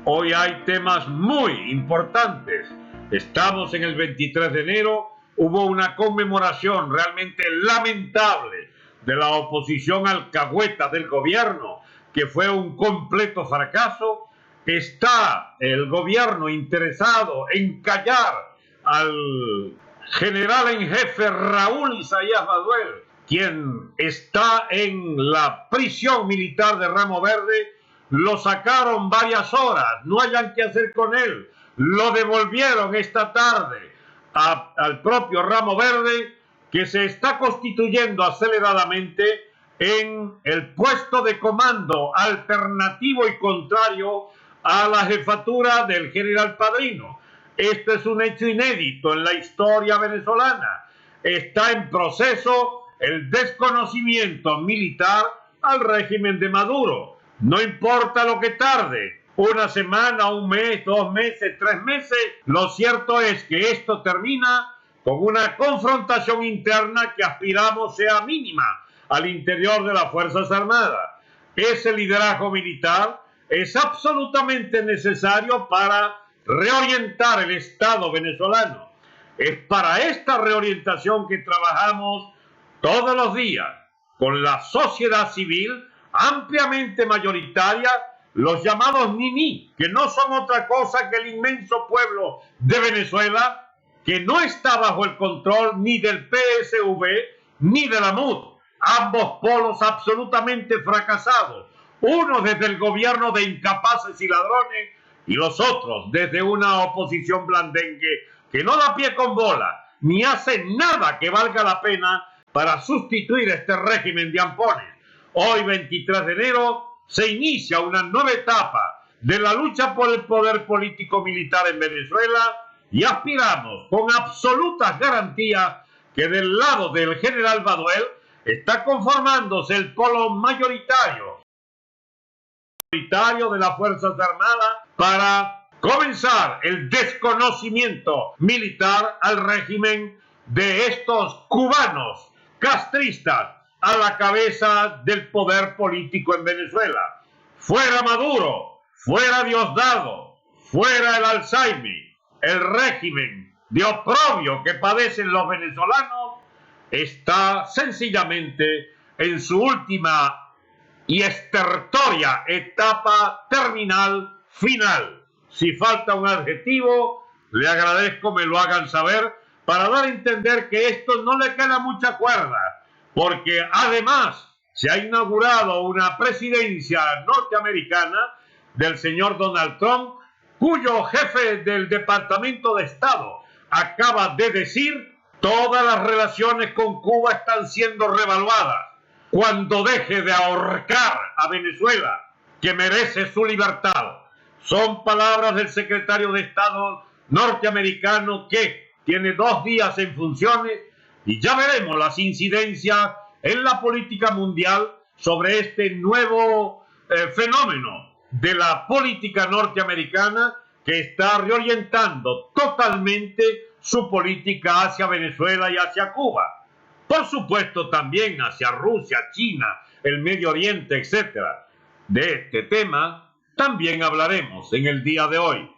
Hoy hay temas muy importantes. Estamos en el 23 de enero, hubo una conmemoración realmente lamentable de la oposición alcahueta del gobierno, que fue un completo fracaso. Está el gobierno interesado en callar al general en jefe Raúl Isaías Baduel, quien está en la prisión militar de Ramo Verde. Lo sacaron varias horas, no hayan qué hacer con él, lo devolvieron esta tarde al propio Ramo Verde, que se está constituyendo aceleradamente en el puesto de comando alternativo y contrario a la jefatura del general Padrino. Esto es un hecho inédito en la historia venezolana. Está en proceso el desconocimiento militar al régimen de Maduro. No importa lo que tarde, una semana, un mes, 2 meses, 3 meses, lo cierto es que esto termina con una confrontación interna que aspiramos sea mínima al interior de las Fuerzas Armadas. Ese liderazgo militar es absolutamente necesario para reorientar el Estado venezolano. Es para esta reorientación que trabajamos todos los días con la sociedad civil ampliamente mayoritaria, los llamados NINI, que no son otra cosa que el inmenso pueblo de Venezuela, que no está bajo el control ni del PSV ni de la MUD, ambos polos absolutamente fracasados, uno desde el gobierno de incapaces y ladrones y los otros desde una oposición blandengue que no da pie con bola ni hace nada que valga la pena para sustituir este régimen de ampones. Hoy, 23 de enero, se inicia una nueva etapa de la lucha por el poder político-militar en Venezuela y aspiramos con absolutas garantías que del lado del general Baduel está conformándose el polo mayoritario de las Fuerzas Armadas para comenzar el desconocimiento militar al régimen de estos cubanos castristas a la cabeza del poder político en Venezuela. Fuera Maduro, fuera Diosdado, fuera el Alzheimer, el régimen de oprobio que padecen los venezolanos está sencillamente en su última y estertoria etapa terminal final. Si falta un adjetivo, le agradezco me lo hagan saber para dar a entender que esto no le queda mucha cuerda, porque además se ha inaugurado una presidencia norteamericana del señor Donald Trump, cuyo jefe del Departamento de Estado acaba de decir: todas las relaciones con Cuba están siendo revaluadas. Cuando deje de ahorcar a Venezuela, que merece su libertad. Son palabras del secretario de Estado norteamericano, que tiene 2 días en funciones, y ya veremos las incidencias en la política mundial sobre este nuevo fenómeno de la política norteamericana, que está reorientando totalmente su política hacia Venezuela y hacia Cuba. Por supuesto también hacia Rusia, China, el Medio Oriente, etc. De este tema también hablaremos en el día de hoy.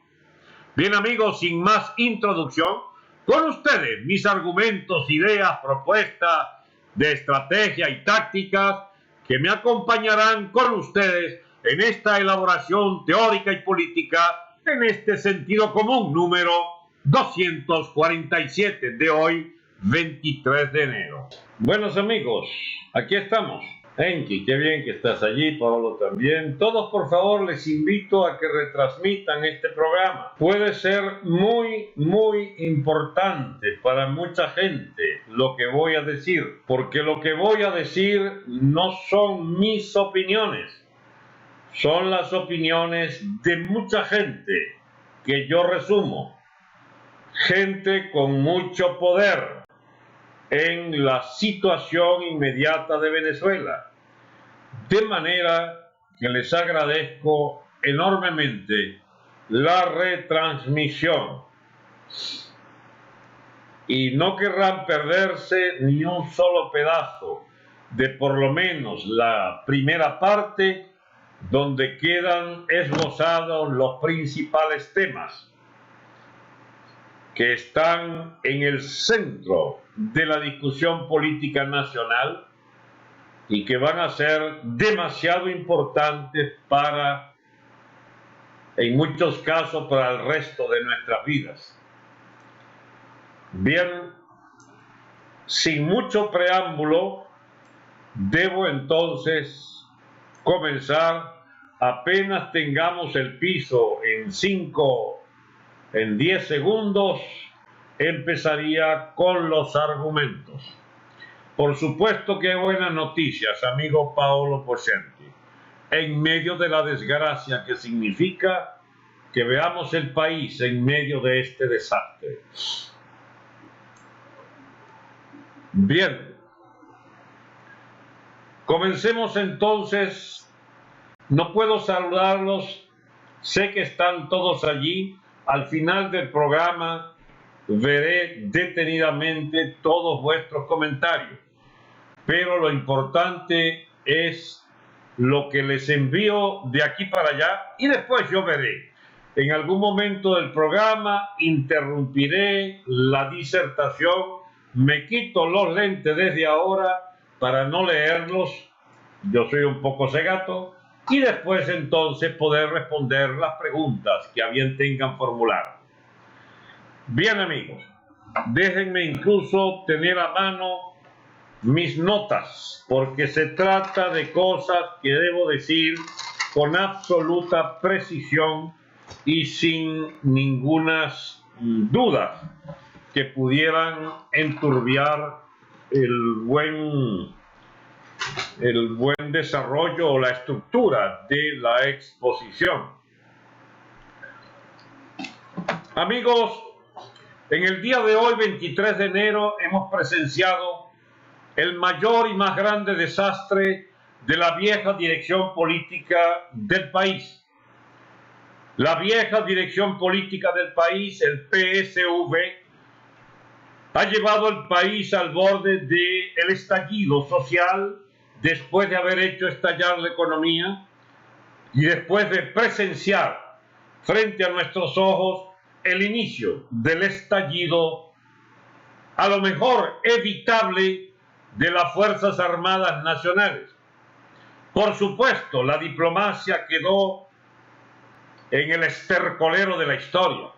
Bien amigos, sin más introducción, con ustedes mis argumentos, ideas, propuestas de estrategia y tácticas que me acompañarán con ustedes en esta elaboración teórica y política en este sentido común número 247 de hoy, 23 de enero. Buenos amigos, aquí estamos. Enki, qué bien que estás allí, Pablo también. Todos, por favor, les invito a que retransmitan este programa. Puede ser muy, muy importante para mucha gente lo que voy a decir, porque lo que voy a decir no son mis opiniones, son las opiniones de mucha gente que yo resumo. Gente con mucho poder en la situación inmediata de Venezuela. De manera que les agradezco enormemente la retransmisión y no querrán perderse ni un solo pedazo de por lo menos la primera parte donde quedan esbozados los principales temas que están en el centro de la discusión política nacional y que van a ser demasiado importantes en muchos casos, para el resto de nuestras vidas. Bien, sin mucho preámbulo, debo entonces comenzar. Apenas tengamos el piso en 10 segundos, empezaría con los argumentos. Por supuesto que buenas noticias, amigo Paolo Pocenti, en medio de la desgracia que significa que veamos el país en medio de este desastre. Bien, comencemos entonces. No puedo saludarlos, sé que están todos allí. Al final del programa veré detenidamente todos vuestros comentarios, pero lo importante es lo que les envío de aquí para allá, y después yo veré. En algún momento del programa interrumpiré la disertación, me quito los lentes desde ahora para no leerlos, yo soy un poco cegato, y después entonces poder responder las preguntas que a bien tengan formular. Bien, amigos, déjenme incluso tener a mano mis notas, porque se trata de cosas que debo decir con absoluta precisión y sin ninguna duda que pudieran enturbiar el buen desarrollo o la estructura de la exposición. Amigos, en el día de hoy, 23 de enero, hemos presenciado el mayor y más grande desastre de la vieja dirección política del país. La vieja dirección política del país, el PSV, ha llevado al país al borde del estallido social después de haber hecho estallar la economía y después de presenciar frente a nuestros ojos el inicio del estallido, a lo mejor evitable, de las Fuerzas Armadas Nacionales. Por supuesto, la diplomacia quedó en el estercolero de la historia,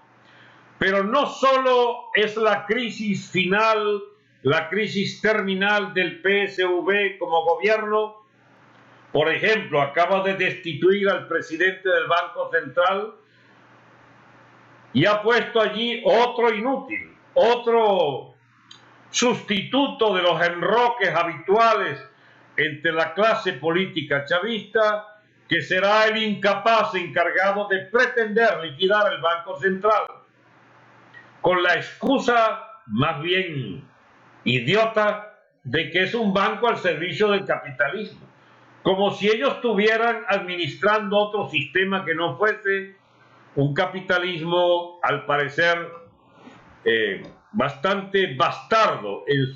pero no solo es la crisis final, la crisis terminal del PSV como gobierno. Por ejemplo, acaba de destituir al presidente del Banco Central y ha puesto allí otro inútil, otro sustituto de los enroques habituales entre la clase política chavista, que será el incapaz encargado de pretender liquidar el Banco Central, con la excusa más bien idiota de que es un banco al servicio del capitalismo, como si ellos estuvieran administrando otro sistema que no fuese un capitalismo, al parecer, bastante bastardo en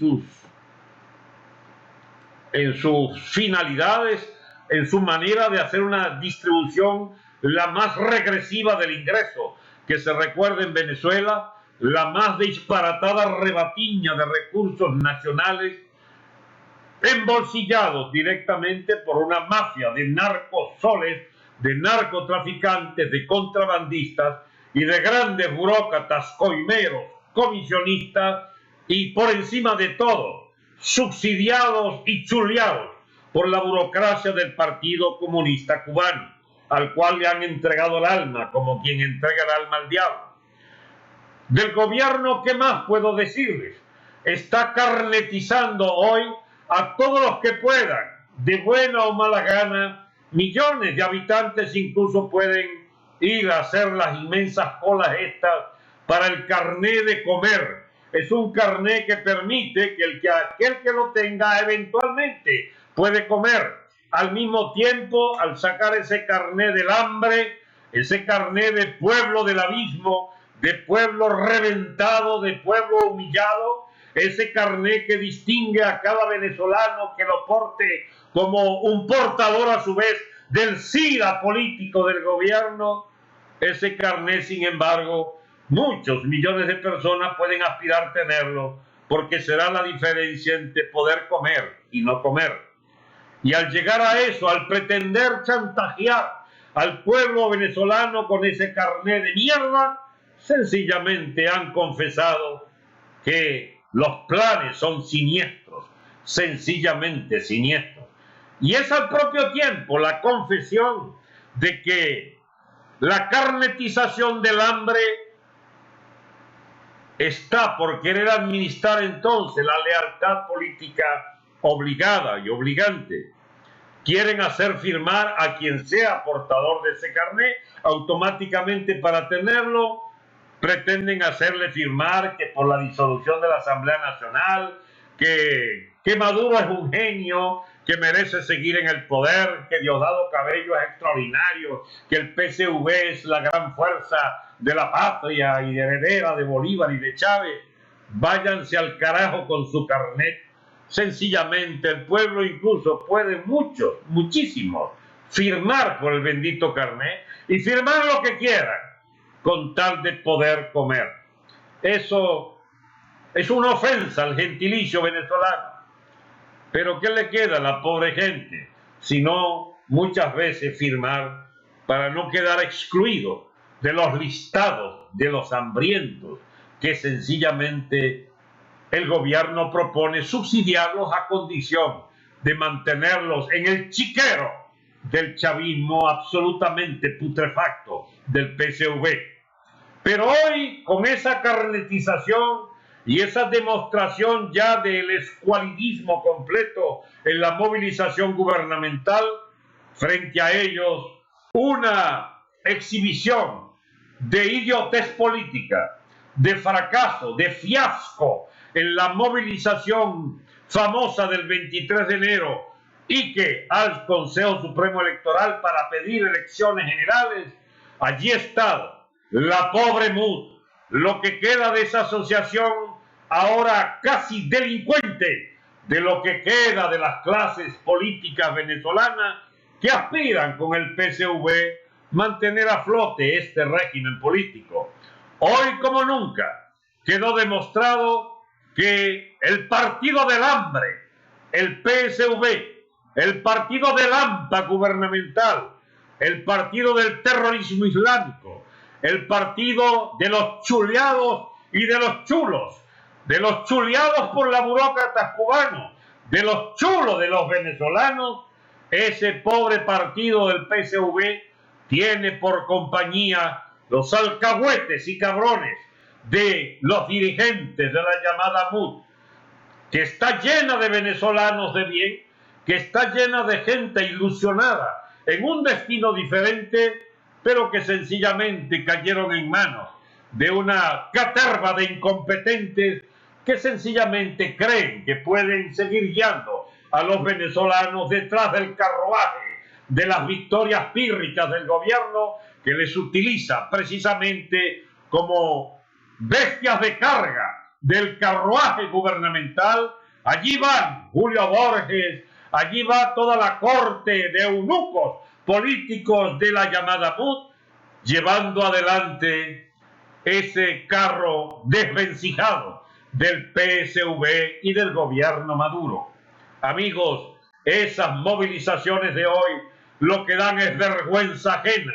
sus finalidades, en su manera de hacer una distribución la más regresiva del ingreso que se recuerda en Venezuela, la más disparatada rebatiña de recursos nacionales embolsillados directamente por una mafia de narcosoles, de narcotraficantes, de contrabandistas y de grandes burócratas, coimeros, comisionistas y, por encima de todo, subsidiados y chuleados por la burocracia del Partido Comunista Cubano, al cual le han entregado el alma como quien entrega el alma al diablo. Del gobierno, ¿qué más puedo decirles? Está carnetizando hoy a todos los que puedan, de buena o mala gana. Millones de habitantes incluso pueden ir a hacer las inmensas colas estas para el carné de comer. Es un carné que permite que aquel que lo tenga eventualmente puede comer. Al mismo tiempo, al sacar ese carné del hambre, ese carné de pueblo del abismo, de pueblo reventado, de pueblo humillado, ese carné que distingue a cada venezolano que lo porte como un portador a su vez del SIDA político del gobierno, ese carnet, sin embargo, muchos millones de personas pueden aspirar a tenerlo, porque será la diferencia entre poder comer y no comer. Y al llegar a eso, al pretender chantajear al pueblo venezolano con ese carnet de mierda, sencillamente han confesado que los planes son siniestros, sencillamente siniestros. Y es al propio tiempo la confesión de que la carnetización del hambre está por querer administrar entonces la lealtad política obligada y obligante. Quieren hacer firmar a quien sea portador de ese carnet, automáticamente para tenerlo, pretenden hacerle firmar que por la disolución de la Asamblea Nacional, que Maduro es un genio, que merece seguir en el poder, que Diosdado Cabello es extraordinario, que el PSV es la gran fuerza de la patria y de heredera de Bolívar y de Chávez. Váyanse al carajo con su carnet. Sencillamente el pueblo incluso puede muchísimo firmar por el bendito carnet y firmar lo que quieran con tal de poder comer. Eso es una ofensa al gentilicio venezolano. Pero ¿qué le queda a la pobre gente? Sino muchas veces firmar para no quedar excluido de los listados de los hambrientos que sencillamente el gobierno propone subsidiarlos a condición de mantenerlos en el chiquero del chavismo absolutamente putrefacto del PSV. Pero hoy, con esa carnetización y esa demostración ya del escualidismo completo en la movilización gubernamental, frente a ellos una exhibición de idiotez política, de fracaso, de fiasco en la movilización famosa del 23 de enero y que al Consejo Supremo Electoral para pedir elecciones generales, allí está la pobre MUD, lo que queda de esa asociación ahora casi delincuente, de lo que queda de las clases políticas venezolanas que aspiran con el PSV mantener a flote este régimen político. Hoy como nunca quedó demostrado que el partido del hambre, el PSV, el partido del AMPA gubernamental, el partido del terrorismo islámico, el partido de los chuleados y de los chulos, de los chuleados por la burócratas cubanos, de los chulos de los venezolanos, ese pobre partido del PSV tiene por compañía los alcahuetes y cabrones de los dirigentes de la llamada MUD, que está llena de venezolanos de bien, que está llena de gente ilusionada en un destino diferente, pero que sencillamente cayeron en manos de una caterva de incompetentes que sencillamente creen que pueden seguir guiando a los venezolanos detrás del carruaje de las victorias pírricas del gobierno, que les utiliza precisamente como bestias de carga del carruaje gubernamental. Allí van Julio Borges, allí va toda la corte de eunucos políticos de la llamada MUD, llevando adelante ese carro desvencijado del PSV y del gobierno Maduro. Amigos, esas movilizaciones de hoy lo que dan es vergüenza ajena.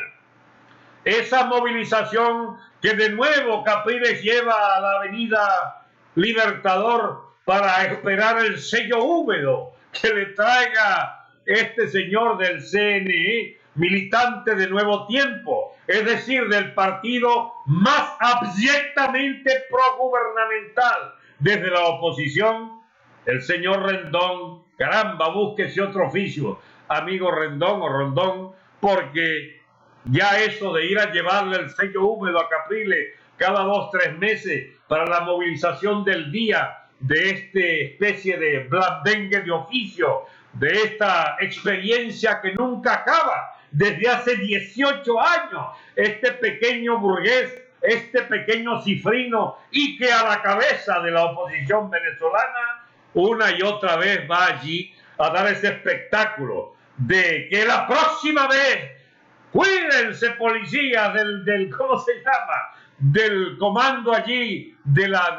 Esa movilización que de nuevo Capriles lleva a la avenida Libertador para esperar el sello húmedo que le traiga este señor del CNE, militante de Nuevo Tiempo, es decir, del partido más abyectamente progubernamental desde la oposición, el señor Rendón. Caramba, búsquese otro oficio, amigo Rendón o Rondón, porque ya eso de ir a llevarle el sello húmedo a Capriles cada 2-3 meses para la movilización del día de esta especie de blandengue de oficio, de esta experiencia que nunca acaba desde hace 18 años, este pequeño burgués, este pequeño cifrino, y que a la cabeza de la oposición venezolana una y otra vez va allí a dar ese espectáculo de que la próxima vez, cuídense policías ¿cómo se llama? Del comando allí, de la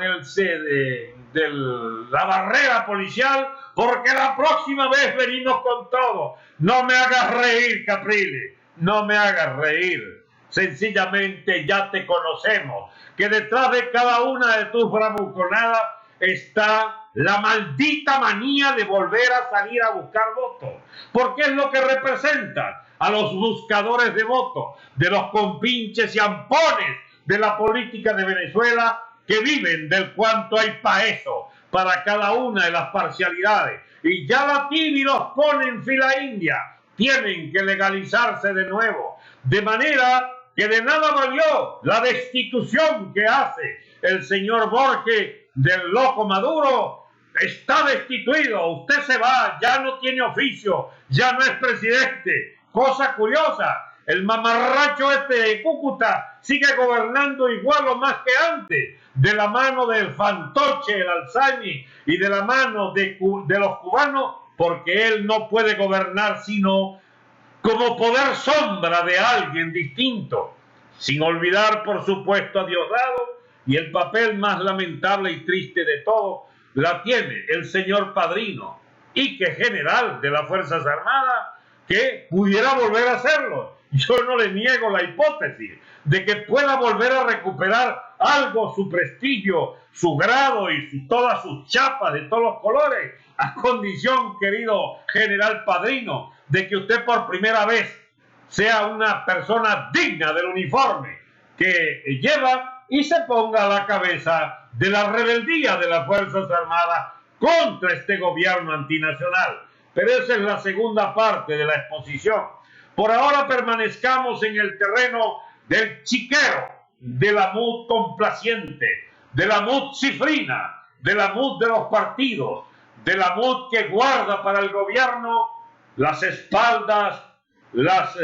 barrera policial, porque la próxima vez venimos con todo. No me hagas reír, Capriles, no me hagas reír. Sencillamente ya te conocemos, que detrás de cada una de tus bravuconadas está la maldita manía de volver a salir a buscar votos, porque es lo que representan a los buscadores de votos, de los compinches y ampones de la política de Venezuela, que viven del cuánto hay pa' eso, para cada una de las parcialidades. Y ya la Tibi los pone en fila india, tienen que legalizarse de nuevo, de manera que de nada valió la destitución que hace el señor Borges del loco Maduro. Está destituido, usted se va, ya no tiene oficio, ya no es presidente. Cosa curiosa, el mamarracho este de Cúcuta sigue gobernando igual o más que antes, de la mano del fantoche, el Alzheimer, y de la mano de los cubanos, porque él no puede gobernar sino como poder sombra de alguien distinto, sin olvidar, por supuesto, a Diosdado, y el papel más lamentable y triste de todo la tiene el señor Padrino, y que general de las Fuerzas Armadas, que pudiera volver a hacerlo. Yo no le niego la hipótesis de que pueda volver a recuperar algo, su prestigio, su grado y todas sus chapas de todos los colores, a condición, querido general Padrino, de que usted por primera vez sea una persona digna del uniforme que lleva y se ponga a la cabeza de la rebeldía de las Fuerzas Armadas contra este gobierno antinacional. Pero esa es la segunda parte de la exposición. Por ahora permanezcamos en el terreno del chiquero, de la MUD complaciente, de la MUD cifrina, de la MUD de los partidos, de la MUD que guarda para el gobierno las espaldas, las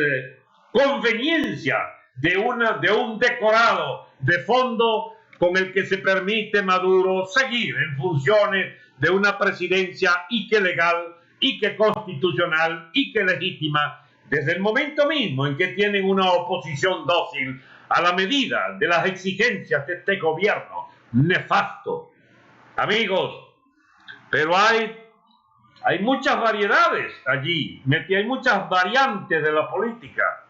conveniencias de un decorado de fondo con el que se permite Maduro seguir en funciones de una presidencia y que legal, y que constitucional, y que legítima, desde el momento mismo en que tienen una oposición dócil a la medida de las exigencias de este gobierno nefasto. Amigos, pero hay muchas variedades allí, hay muchas variantes de la política.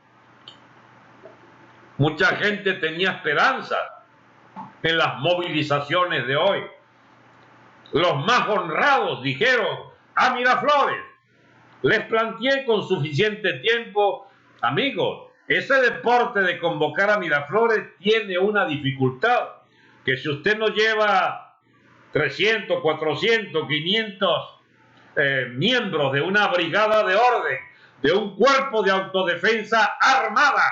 Mucha gente tenía esperanza en las movilizaciones de hoy. Los más honrados dijeron: a Miraflores. Les planteé con suficiente tiempo, amigos, ese deporte de convocar a Miraflores tiene una dificultad, que si usted no lleva 300, 400, 500 miembros de una brigada de orden, de un cuerpo de autodefensa armada,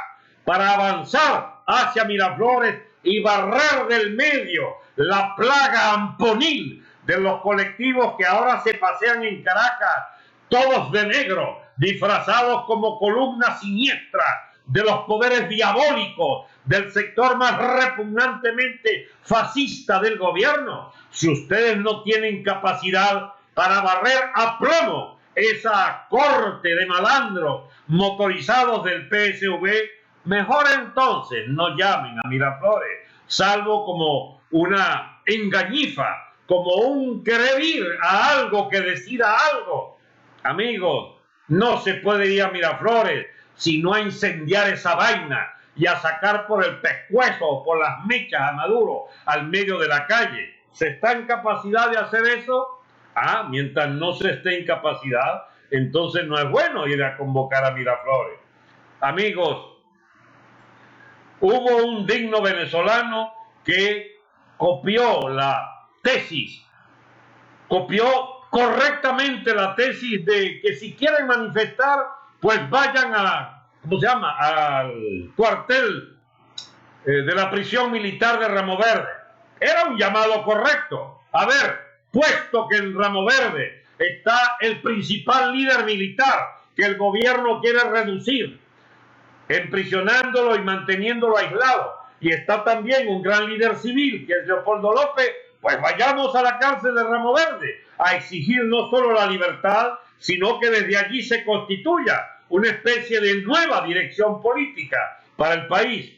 para avanzar hacia Miraflores y barrer del medio la plaga amponil de los colectivos que ahora se pasean en Caracas, todos de negro, disfrazados como columnas siniestras de los poderes diabólicos del sector más repugnantemente fascista del gobierno. Si ustedes no tienen capacidad para barrer a plomo esa corte de malandros motorizados del PSV, mejor entonces no llamen a Miraflores, salvo como una engañifa, como un querer ir a algo que decida algo. Amigos, no se puede ir a Miraflores sino a incendiar esa vaina y a sacar por el pescuezo o por las mechas a Maduro al medio de la calle. ¿Se está en capacidad de hacer eso? Mientras no se esté en capacidad, entonces no es bueno ir a convocar a Miraflores. Amigos, hubo un digno venezolano que copió la tesis, copió correctamente la tesis de que si quieren manifestar, pues vayan al cuartel de la prisión militar de Ramo Verde. Era un llamado correcto. A ver, puesto que en Ramo Verde está el principal líder militar que el gobierno quiere reducir, emprisionándolo y manteniéndolo aislado, y está también un gran líder civil que es Leopoldo López, pues vayamos a la cárcel de Ramo Verde a exigir no solo la libertad, sino que desde allí se constituya una especie de nueva dirección política para el país.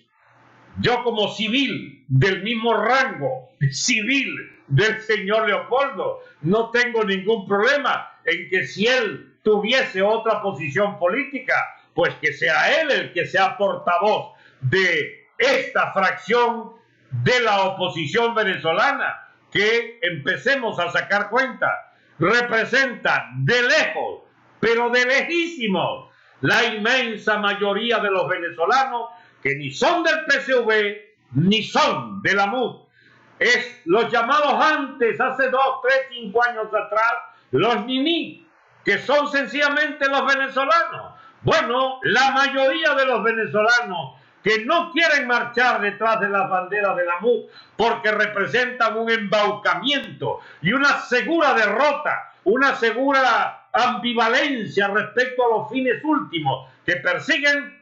Yo, como civil del mismo rango civil del señor Leopoldo, no tengo ningún problema en que si él tuviese otra posición política, pues que sea él el que sea portavoz de esta fracción de la oposición venezolana, que empecemos a sacar cuenta, representa de lejos, pero de lejísimos, la inmensa mayoría de los venezolanos que ni son del PSV ni son de la MUD. Es los llamados antes, hace 2, 3, 5 años atrás, los niní, que son sencillamente los venezolanos. Bueno, la mayoría de los venezolanos que no quieren marchar detrás de las banderas de la MUD porque representan un embaucamiento y una segura derrota, una segura ambivalencia respecto a los fines últimos que persiguen,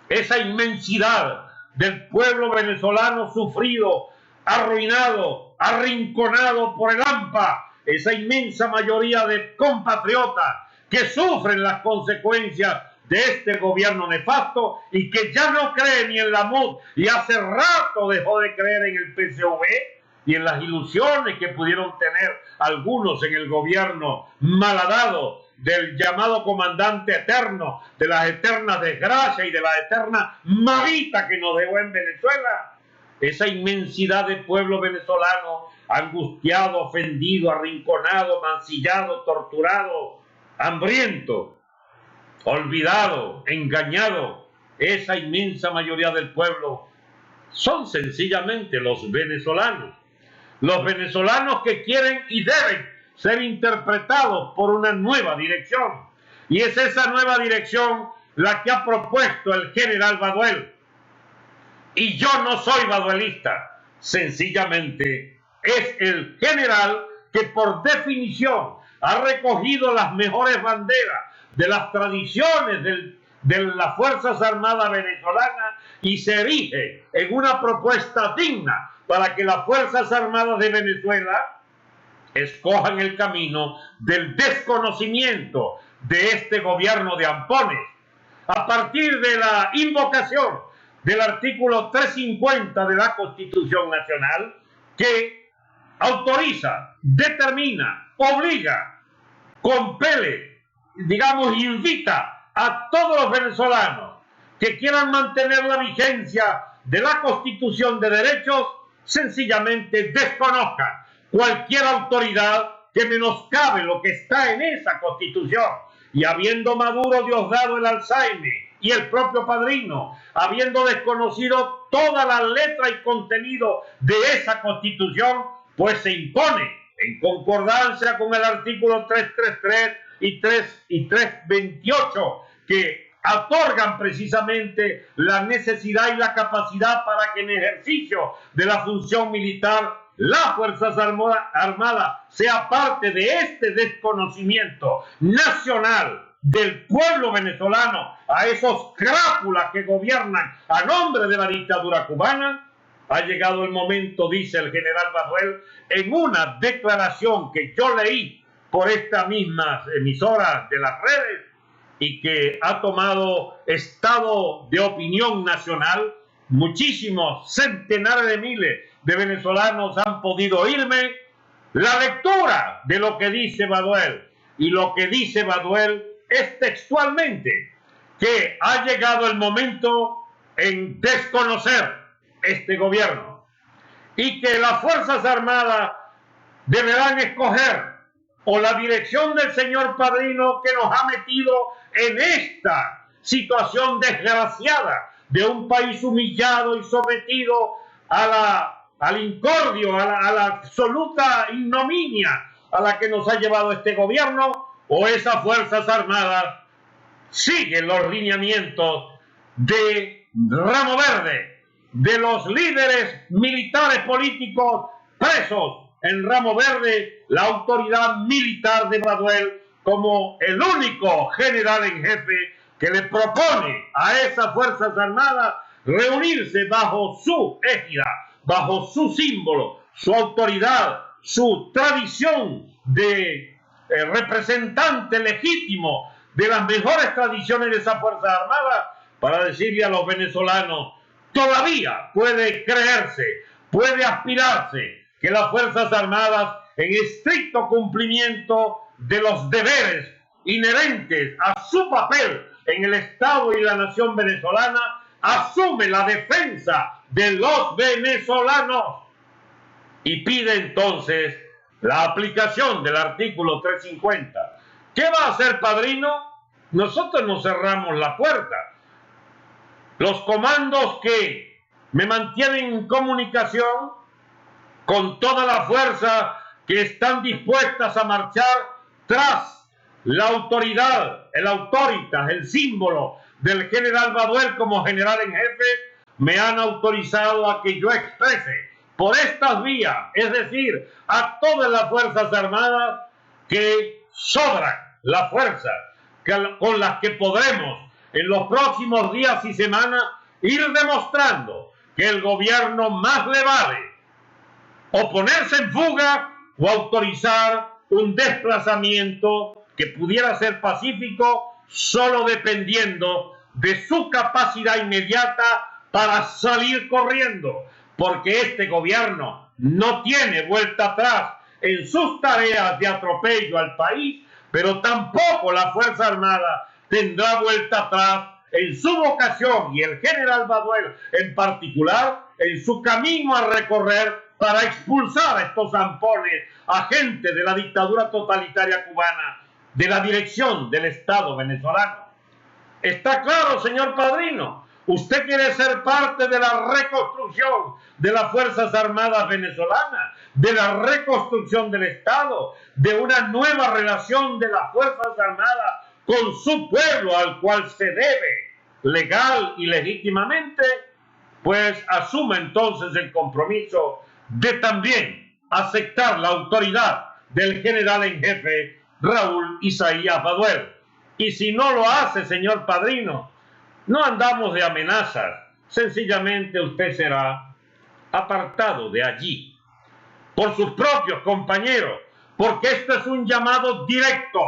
esa inmensidad del pueblo venezolano sufrido, arruinado, arrinconado por el AMPA, esa inmensa mayoría de compatriotas que sufren las consecuencias de este gobierno nefasto y que ya no cree ni en la MUD y hace rato dejó de creer en el PSV y en las ilusiones que pudieron tener algunos en el gobierno malhadado del llamado comandante eterno, de las eternas desgracias y de la eterna malita que nos dejó en Venezuela. Esa inmensidad de pueblo venezolano angustiado, ofendido, arrinconado, mancillado, torturado, hambriento, olvidado, engañado, esa inmensa mayoría del pueblo son sencillamente los venezolanos que quieren y deben ser interpretados por una nueva dirección. Y es esa nueva dirección la que ha propuesto el general Baduel. Y yo no soy baduelista, sencillamente es el general que por definición ha recogido las mejores banderas de las tradiciones de las Fuerzas Armadas venezolanas y se erige en una propuesta digna para que las Fuerzas Armadas de Venezuela escojan el camino del desconocimiento de este gobierno de ampones, a partir de la invocación del artículo 350 de la Constitución Nacional, que autoriza, determina, obliga, compele, digamos, invita a todos los venezolanos que quieran mantener la vigencia de la Constitución de derechos, sencillamente desconozcan cualquier autoridad que menoscabe lo que está en esa Constitución. Y habiendo Maduro Diosdado el Alzheimer y el propio Padrino, habiendo desconocido toda la letra y contenido de esa Constitución, pues se impone, en concordancia con el artículo 333 y 328, que otorgan precisamente la necesidad y la capacidad para que en ejercicio de la función militar las Fuerzas Armadas sea parte de este desconocimiento nacional del pueblo venezolano a esos crápulas que gobiernan a nombre de la dictadura cubana. Ha llegado el momento, dice el general Baduel, en una declaración que yo leí por estas mismas emisoras de las redes y que ha tomado estado de opinión nacional. Muchísimos, centenares de miles de venezolanos han podido oírme la lectura de lo que dice Baduel. Y lo que dice Baduel es textualmente que ha llegado el momento en desconocer este gobierno y que las Fuerzas Armadas deberán escoger o la dirección del señor Padrino, que nos ha metido en esta situación desgraciada de un país humillado y sometido al incordio, a la absoluta ignominia a la que nos ha llevado este gobierno, o esas Fuerzas Armadas siguen los lineamientos de Ramo Verde, de los líderes militares políticos presos en Ramo Verde, la autoridad militar de Baduel como el único general en jefe que le propone a esas Fuerzas Armadas reunirse bajo su égida, bajo su símbolo, su autoridad, su tradición de representante legítimo de las mejores tradiciones de esa Fuerza Armada, para decirle a los venezolanos: todavía puede creerse, puede aspirarse que las Fuerzas Armadas, en estricto cumplimiento de los deberes inherentes a su papel en el Estado y la nación venezolana, asume la defensa de los venezolanos y pide entonces la aplicación del artículo 350. ¿Qué va a hacer, padrino? Nosotros no cerramos la puerta. Los comandos que me mantienen en comunicación con toda la fuerza, que están dispuestas a marchar tras la autoridad, el autoritas, el símbolo del general Baduel como general en jefe, me han autorizado a que yo exprese por estas vías, es decir, a todas las Fuerzas Armadas, que sobran la fuerza con las que podremos en los próximos días y semanas ir demostrando que el gobierno más le vale o ponerse en fuga o autorizar un desplazamiento que pudiera ser pacífico, solo dependiendo de su capacidad inmediata para salir corriendo, porque este gobierno no tiene vuelta atrás en sus tareas de atropello al país, pero tampoco la Fuerza Armada tendrá vuelta atrás en su vocación, y el general Baduel en particular, en su camino a recorrer para expulsar a estos zampones, agentes de la dictadura totalitaria cubana, de la dirección del Estado venezolano. ¿Está claro, señor padrino? Usted quiere ser parte de la reconstrucción de las Fuerzas Armadas venezolanas, de la reconstrucción del Estado, de una nueva relación de las Fuerzas Armadas con su pueblo, al cual se debe legal y legítimamente. Pues asuma entonces el compromiso de también aceptar la autoridad del general en jefe Raúl Isaías Baduel. Y si no lo hace, señor padrino, no andamos de amenazas, sencillamente usted será apartado de allí por sus propios compañeros, porque esto es un llamado directo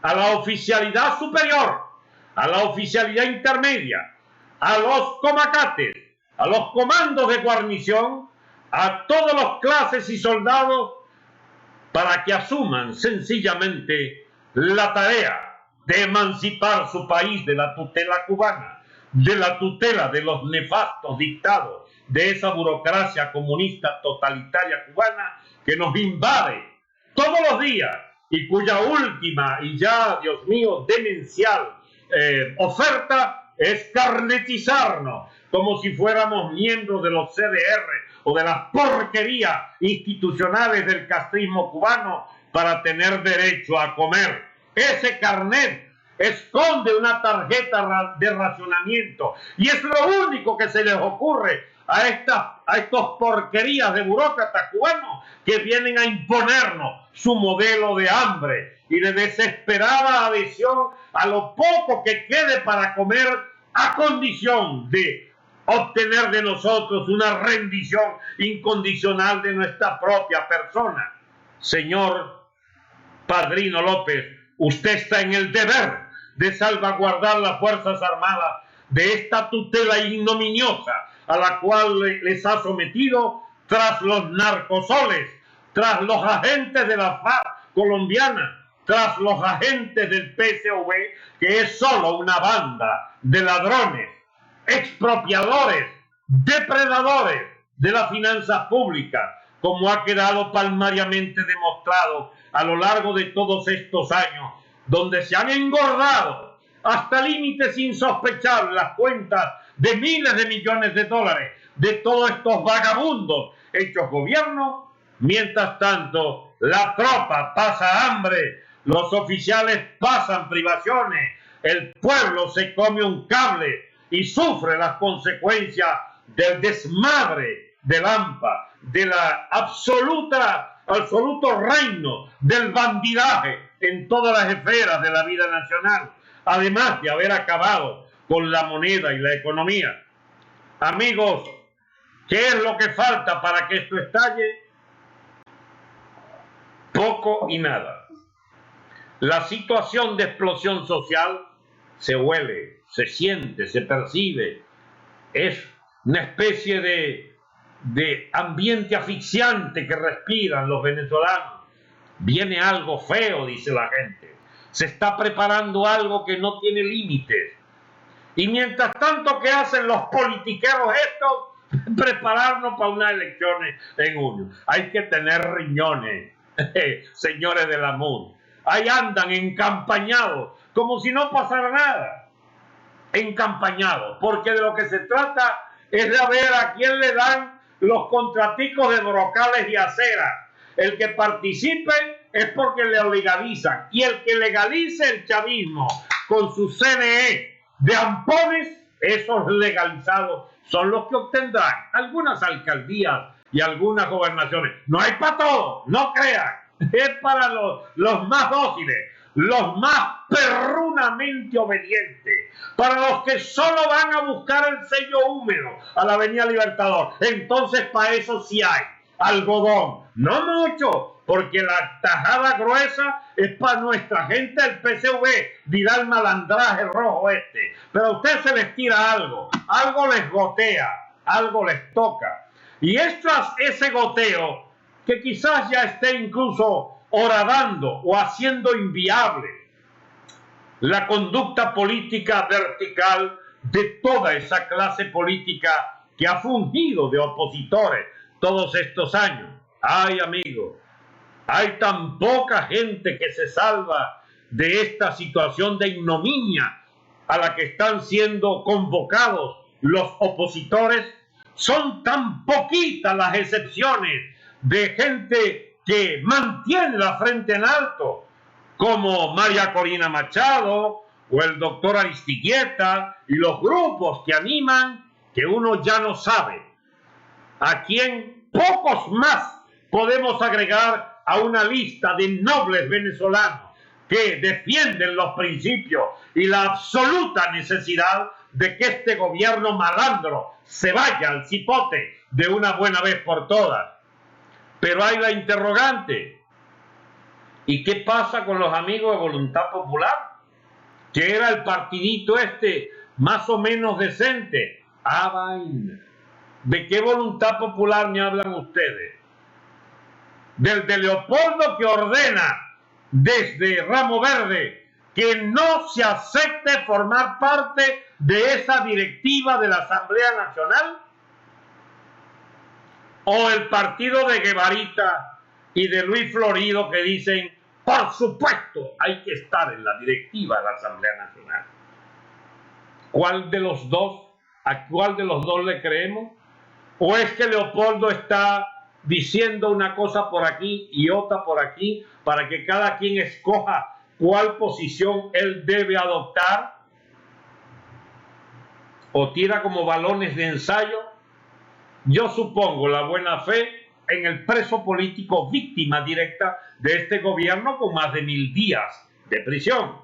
a la oficialidad superior, a la oficialidad intermedia, a los comacates, a los comandos de guarnición, a todas las clases y soldados, para que asuman sencillamente la tarea de emancipar su país de la tutela cubana, de la tutela de los nefastos dictados, de esa burocracia comunista totalitaria cubana que nos invade todos los días y cuya última y ya, Dios mío, demencial oferta es carnetizarnos como si fuéramos miembros de los CDR o de las porquerías institucionales del castrismo cubano para tener derecho a comer. Ese carnet esconde una tarjeta de racionamiento y es lo único que se les ocurre a estos porquerías de burócratas cubanos que vienen a imponernos su modelo de hambre y de desesperada adhesión a lo poco que quede para comer, a condición de obtener de nosotros una rendición incondicional de nuestra propia persona. Señor padrino López, usted está en el deber de salvaguardar las Fuerzas Armadas de esta tutela ignominiosa a la cual les ha sometido tras los narcosoles, tras los agentes de la FARC colombiana, tras los agentes del PSV, que es solo una banda de ladrones, expropiadores, depredadores de las finanzas públicas, como ha quedado palmariamente demostrado a lo largo de todos estos años, donde se han engordado hasta límites insospechables las cuentas de miles de millones de dólares de todos estos vagabundos hechos gobierno. Mientras tanto, la tropa pasa hambre, los oficiales pasan privaciones, el pueblo se come un cable y sufre las consecuencias del desmadre del AMPA, de la absoluto reino del bandidaje en todas las esferas de la vida nacional, además de haber acabado con la moneda y la economía. Amigos, ¿qué es lo que falta para que esto estalle? Poco y nada. La situación de explosión social se huele, se siente, se percibe. Es una especie de ambiente asfixiante que respiran los venezolanos. Viene algo feo, dice la gente. Se está preparando algo que no tiene límites. Y mientras tanto, ¿qué hacen los politiqueros estos? Prepararnos para unas elecciones en junio. Hay que tener riñones, señores de la MUD. Ahí andan encampañados, como si no pasara nada. Encampañados, porque de lo que se trata es de ver a quién le dan los contraticos de brocales y aceras. El que participe es porque le legalizan, y el que legalice el chavismo con su CNE de ampones, esos legalizados son los que obtendrán algunas alcaldías y algunas gobernaciones. No hay para todo, no crean, es para los más dóciles, los más perrunamente obedientes, para los que solo van a buscar el sello húmedo a la Avenida Libertador. Entonces para eso sí hay algodón, no mucho, porque la tajada gruesa es para nuestra gente del PCV, dirá el malandraje rojo este. Pero a usted se les tira algo les gotea, algo les toca. Y ese goteo, que quizás ya esté incluso horadando o haciendo inviable la conducta política vertical de toda esa clase política que ha fungido de opositores todos estos años. Ay, amigo, hay tan poca gente que se salva de esta situación de ignominia a la que están siendo convocados los opositores. Son tan poquitas las excepciones de gente que mantiene la frente en alto, como María Corina Machado o el doctor Aristiquieta y los grupos que animan, que uno ya no sabe a quién. Pocos más podemos agregar a una lista de nobles venezolanos que defienden los principios y la absoluta necesidad de que este gobierno malandro se vaya al cipote de una buena vez por todas. Pero hay la interrogante: ¿y qué pasa con los amigos de Voluntad Popular? Que era el partidito este más o menos decente. Ah, vaina. ¿De qué Voluntad Popular me hablan ustedes? Del de Leopoldo, que ordena desde Ramo Verde que no se acepte formar parte de esa directiva de la Asamblea Nacional. ¿O el partido de Guevarita y de Luis Florido, que dicen, por supuesto, hay que estar en la directiva de la Asamblea Nacional? ¿Cuál de los dos? ¿A cuál de los dos le creemos? ¿O es que Leopoldo está diciendo una cosa por aquí y otra por aquí para que cada quien escoja cuál posición él debe adoptar? ¿O tira como balones de ensayo? Yo supongo la buena fe en el preso político víctima directa de este gobierno con más de 1000 días de prisión.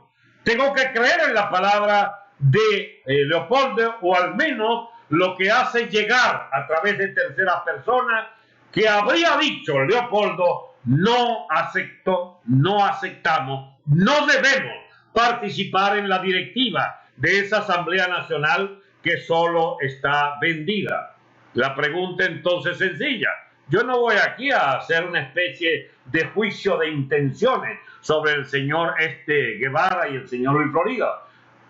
Tengo que creer en la palabra de Leopoldo, o al menos lo que hace llegar a través de terceras personas, que habría dicho Leopoldo: no acepto, no aceptamos, no debemos participar en la directiva de esa Asamblea Nacional que solo está vendida. La pregunta entonces es sencilla. Yo no voy aquí a hacer una especie de juicio de intenciones sobre el señor Guevara y el señor Luis Florido,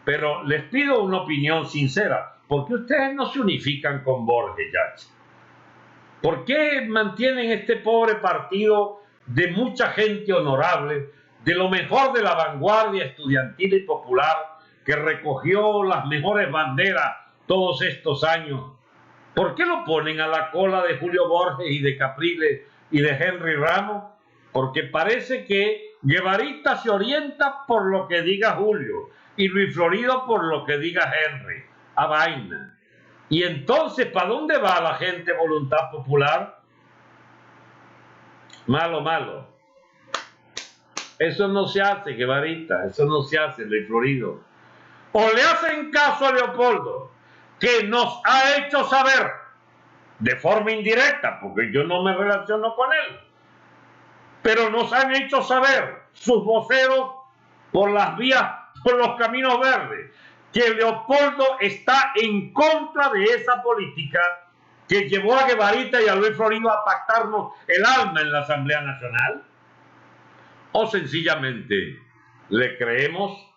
pero les pido una opinión sincera. ¿Por qué ustedes no se unifican con Borges Yach? ¿Por qué mantienen este pobre partido de mucha gente honorable, de lo mejor de la vanguardia estudiantil y popular, que recogió las mejores banderas todos estos años? ¿Por qué lo ponen a la cola de Julio Borges y de Capriles y de Henry Ramos? Porque parece que Guevarita se orienta por lo que diga Julio y Luis Florido por lo que diga Henry. A vaina. Y entonces, ¿para dónde va la gente Voluntad Popular? Malo, malo. Eso no se hace, Guevarita, eso no se hace, Luis Florido. O le hacen caso a Leopoldo, que nos ha hecho saber de forma indirecta, porque yo no me relaciono con él, pero nos han hecho saber sus voceros por las vías, por los caminos verdes, que Leopoldo está en contra de esa política que llevó a Guevarita y a Luis Florido a pactarnos el alma en la Asamblea Nacional? ¿O sencillamente le creemos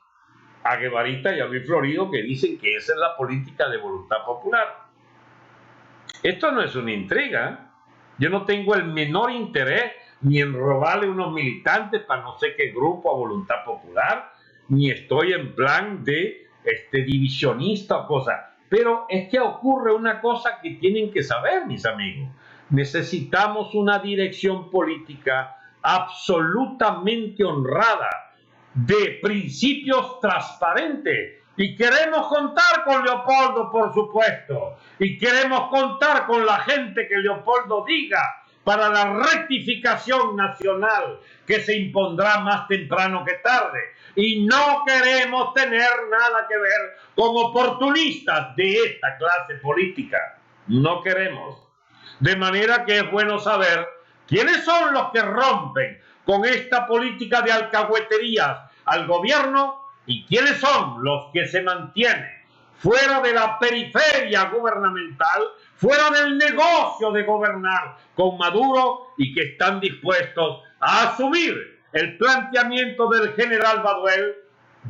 a Guevarita y a Luis Florido que dicen que esa es la política de voluntad popular? Esto no es una intriga. Yo no tengo el menor interés ni en robarle unos militantes para no sé qué grupo a voluntad popular, ni estoy en plan de divisionista o cosa. Pero es que ocurre una cosa que tienen que saber, mis amigos. Necesitamos una dirección política absolutamente honrada, de principios transparentes. Y queremos contar con Leopoldo, por supuesto. Y queremos contar con la gente que Leopoldo diga para la rectificación nacional que se impondrá más temprano que tarde. Y no queremos tener nada que ver con oportunistas de esta clase política. No queremos. De manera que es bueno saber quiénes son los que rompen con esta política de alcahueterías al gobierno y quiénes son los que se mantienen fuera de la periferia gubernamental, fuera del negocio de gobernar con Maduro y que están dispuestos a asumir el planteamiento del general Baduel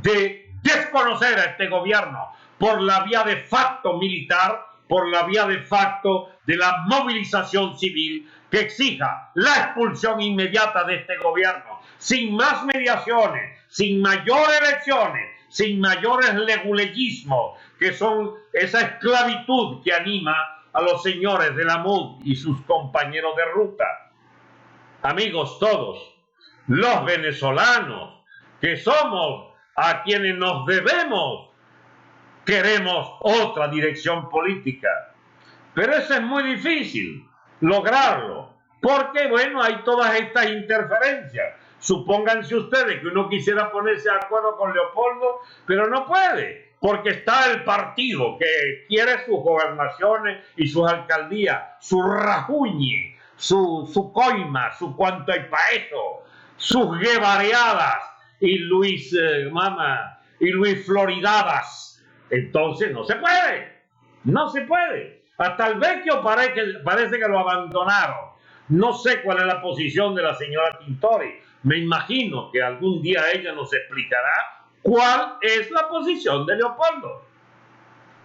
de desconocer a este gobierno por la vía de facto militar, por la vía de facto de la movilización civil que exija la expulsión inmediata de este gobierno, sin más mediaciones, sin mayores elecciones, sin mayores leguleyismos, que son esa esclavitud que anima a los señores de la MUD y sus compañeros de ruta. Amigos todos, los venezolanos, que somos a quienes nos debemos, queremos otra dirección política. Pero eso es muy difícil lograrlo, porque bueno, hay todas estas interferencias. Supónganse ustedes que uno quisiera ponerse de acuerdo con Leopoldo, pero no puede, porque está el partido que quiere sus gobernaciones y sus alcaldías, su rajuñe, su coima, su cuanto hay pa' eso, sus guevareadas y Luis Floridadas. Entonces no se puede, no se puede. Hasta el Vecchio parece que lo abandonaron. No sé cuál es la posición de la señora Tintori. Me imagino que algún día ella nos explicará cuál es la posición de Leopoldo.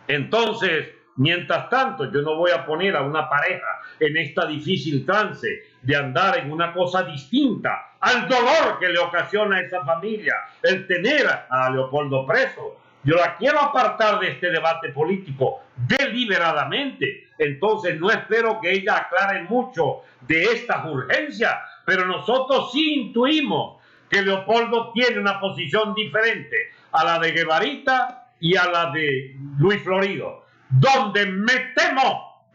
Entonces, mientras tanto, yo no voy a poner a una pareja en esta difícil trance de andar en una cosa distinta al dolor que le ocasiona a esa familia el tener a Leopoldo preso. Yo la quiero apartar de este debate político deliberadamente. Entonces no espero que ella aclare mucho de estas urgencias, pero nosotros sí intuimos que Leopoldo tiene una posición diferente a la de Guevarita y a la de Luis Florido, donde me temo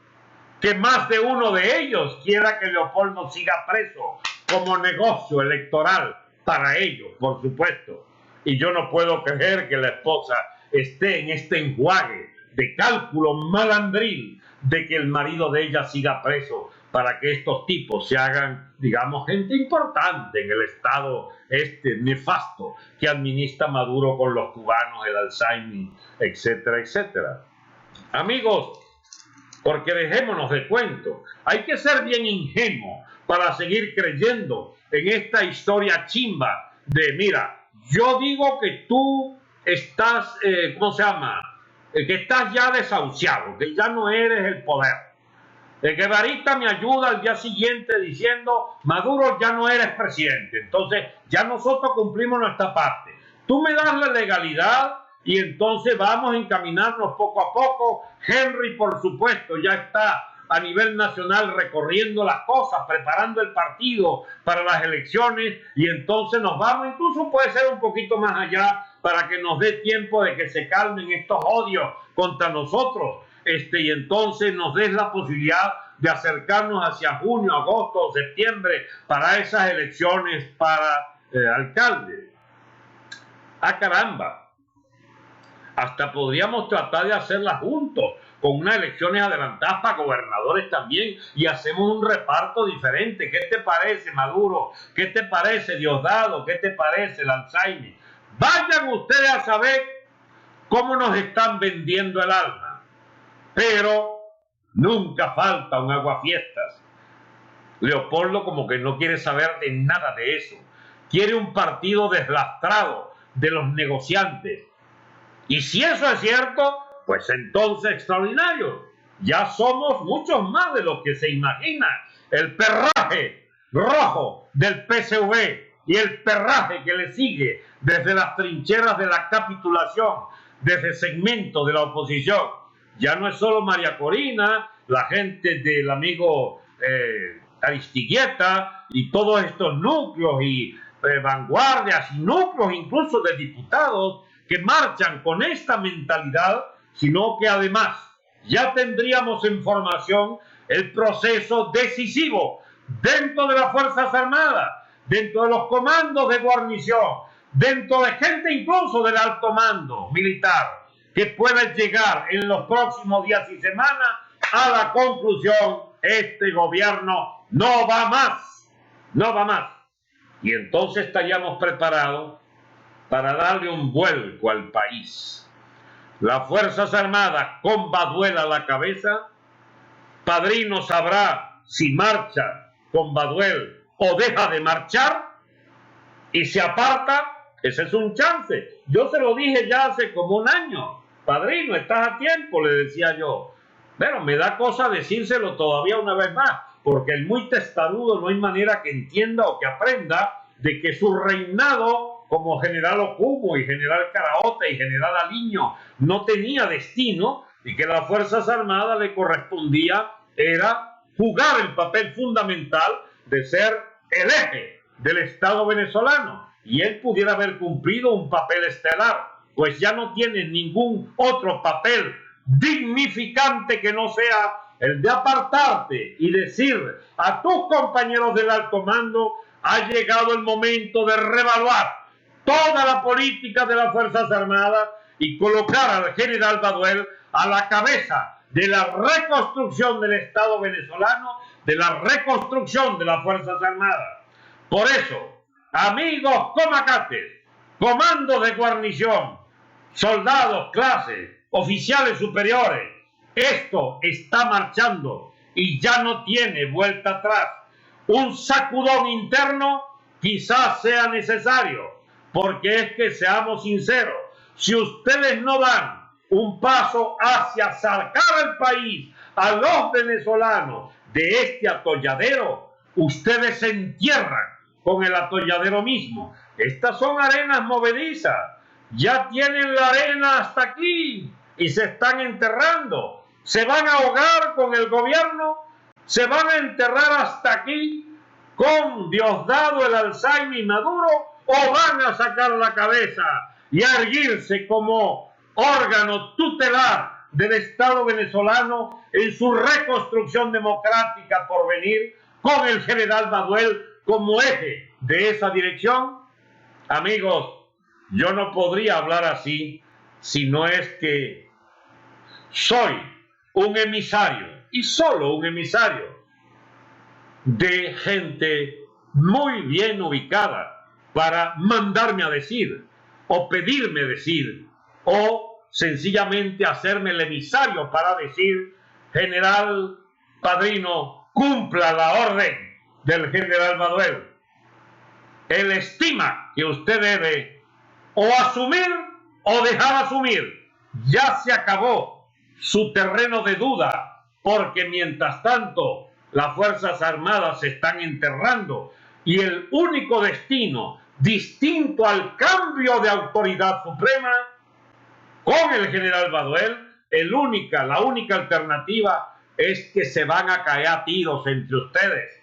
que más de uno de ellos quiera que Leopoldo siga preso como negocio electoral para ellos, por supuesto. Y yo no puedo creer que la esposa esté en este enjuague de cálculo malandril de que el marido de ella siga preso para que estos tipos se hagan, digamos, gente importante en el estado nefasto que administra Maduro con los cubanos, el Alzheimer, etcétera, etcétera. Amigos, porque dejémonos de cuento, hay que ser bien ingenuo para seguir creyendo en esta historia chimba de, mira, yo digo que tú estás, que estás ya desahuciado, que ya no eres el poder. Guevarita me ayuda al día siguiente diciendo, Maduro ya no eres presidente, entonces ya nosotros cumplimos nuestra parte. Tú me das la legalidad y entonces vamos a encaminarnos poco a poco. Henry, por supuesto, ya está a nivel nacional recorriendo las cosas, preparando el partido para las elecciones y entonces nos vamos, incluso puede ser un poquito más allá para que nos dé tiempo de que se calmen estos odios contra nosotros y entonces nos des la posibilidad de acercarnos hacia junio, agosto o septiembre para esas elecciones para alcalde. ¡Ah, caramba! Hasta podríamos tratar de hacerlas juntos, con unas elecciones adelantadas para gobernadores también, y hacemos un reparto diferente. ¿Qué te parece, Maduro? ¿Qué te parece, Diosdado? ¿Qué te parece, el Alzheimer? Vayan ustedes a saber cómo nos están vendiendo el alma. Pero nunca falta un aguafiestas. Leopoldo como que no quiere saber de nada de eso. Quiere un partido deslastrado de los negociantes. Y si eso es cierto, pues entonces extraordinario. Ya somos muchos más de lo que se imagina. El perraje rojo del PSV y el perraje que le sigue desde las trincheras de la capitulación, desde segmentos de la oposición. Ya no es solo María Corina, la gente del amigo Aristigueta y todos estos núcleos y vanguardias y núcleos incluso de diputados que marchan con esta mentalidad, sino que además ya tendríamos en formación el proceso decisivo dentro de las Fuerzas Armadas, dentro de los comandos de guarnición, dentro de gente incluso del alto mando militar, que pueda llegar en los próximos días y semanas a la conclusión: este gobierno no va más, no va más. Y entonces estaríamos preparados para darle un vuelco al país. Las Fuerzas Armadas con Baduel a la cabeza, Padrino sabrá si marcha con Baduel o deja de marchar y se aparta. Ese es un chance. Yo se lo dije ya hace como un año. Padrino, estás a tiempo, le decía yo. Pero me da cosa decírselo todavía una vez más, porque el muy testarudo no hay manera que entienda o que aprenda de que su reinado como general Okumo y general Caraote y general Aliño no tenía destino y que las Fuerzas Armadas le correspondía era jugar el papel fundamental de ser el eje del Estado venezolano, y él pudiera haber cumplido un papel estelar, pues ya no tiene ningún otro papel dignificante que no sea el de apartarte y decir a tus compañeros del alto mando: ha llegado el momento de revaluar toda la política de las Fuerzas Armadas y colocar al general Baduel a la cabeza de la reconstrucción del Estado venezolano, de la reconstrucción de las Fuerzas Armadas. Por eso, amigos comacates, comandos de guarnición, soldados, clases, oficiales superiores, esto está marchando y ya no tiene vuelta atrás. Un sacudón interno quizás sea necesario, porque es que, seamos sinceros, si ustedes no dan un paso hacia sacar al país, a los venezolanos, de este atolladero, ustedes se entierran con el atolladero mismo. Estas son arenas movedizas, ya tienen la arena hasta aquí y se están enterrando. Se van a ahogar con el gobierno, se van a enterrar hasta aquí con Diosdado, el Alzheimer y Maduro, o van a sacar la cabeza y a erguirse como órgano tutelar del Estado venezolano en su reconstrucción democrática por venir, con el general Baduel como eje de esa dirección. Amigos, yo no podría hablar así si no es que soy un emisario, y solo un emisario, de gente muy bien ubicada para mandarme a decir, o pedirme decir, o sencillamente hacerme el emisario para decir: general Padrino, cumpla la orden del general Baduel. Él estima que usted debe o asumir o dejar asumir. Ya se acabó su terreno de duda, porque mientras tanto las Fuerzas Armadas se están enterrando y el único destino distinto al cambio de autoridad suprema con el general Baduel, la única alternativa es que se van a caer a tiros entre ustedes.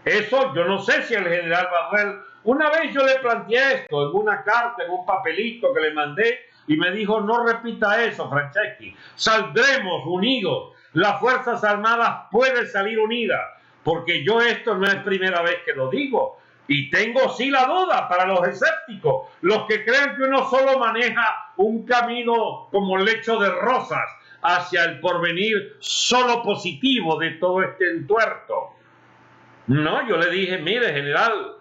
Eso yo no sé si el general Baduel, una vez yo le planteé esto en una carta, en un papelito que le mandé, y me dijo: no repita eso, Franceschi, saldremos unidos, las Fuerzas Armadas pueden salir unidas, porque yo esto no es primera vez que lo digo, y tengo sí la duda para los escépticos, los que creen que uno solo maneja un camino como lecho de rosas hacia el porvenir solo positivo de todo este entuerto. No, yo le dije: mire, general,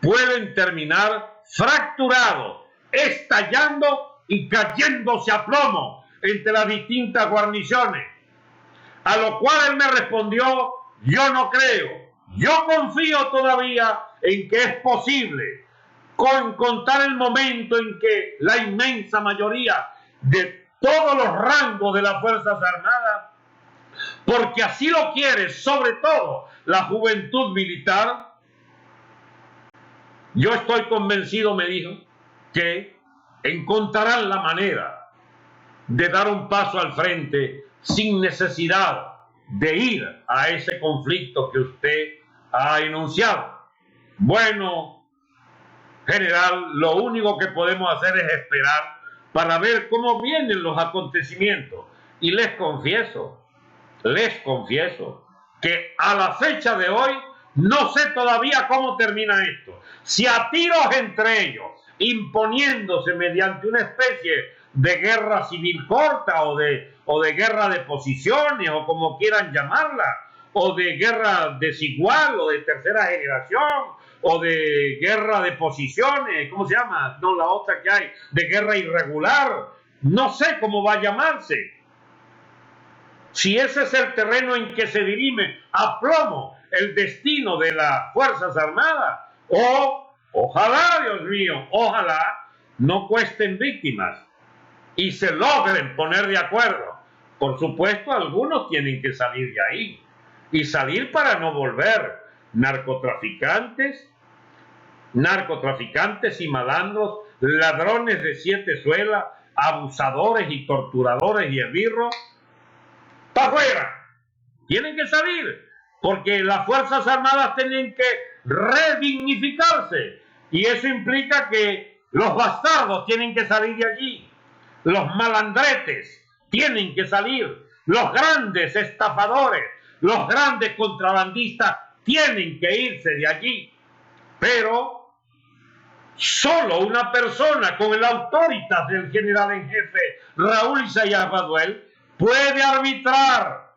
pueden terminar fracturado, estallando y cayéndose a plomo entre las distintas guarniciones. A lo cual él me respondió: yo no creo, yo confío todavía en que es posible contar el momento en que la inmensa mayoría de todos los rangos de las Fuerzas Armadas, porque así lo quiere, sobre todo la juventud militar. Yo estoy convencido, me dijo, que encontrarán la manera de dar un paso al frente sin necesidad de ir a ese conflicto que usted ha enunciado. Bueno, general, lo único que podemos hacer es esperar para ver cómo vienen los acontecimientos. Y les confieso que a la fecha de hoy no sé todavía cómo termina esto. Si a tiros entre ellos, imponiéndose mediante una especie de guerra civil corta o de guerra de posiciones, o como quieran llamarla, o de guerra desigual o de tercera generación, o de guerra de posiciones, ¿cómo se llama? No, la otra que hay, de guerra irregular. No sé cómo va a llamarse. Si ese es el terreno en que se dirime a plomo el destino de las Fuerzas Armadas, ojalá, Dios mío, ojalá no cuesten víctimas y se logren poner de acuerdo. Por supuesto, algunos tienen que salir de ahí y salir para no volver narcotraficantes y malandros, ladrones de 7 suelas, abusadores y torturadores y esbirros. ¡Para afuera! Tienen que salir, porque las Fuerzas Armadas tienen que redignificarse, y eso implica que los bastardos tienen que salir de allí, los malandretes tienen que salir, los grandes estafadores, los grandes contrabandistas tienen que irse de allí. Pero solo una persona con el autoritas del general en jefe Raúl Zayas Baduel puede arbitrar,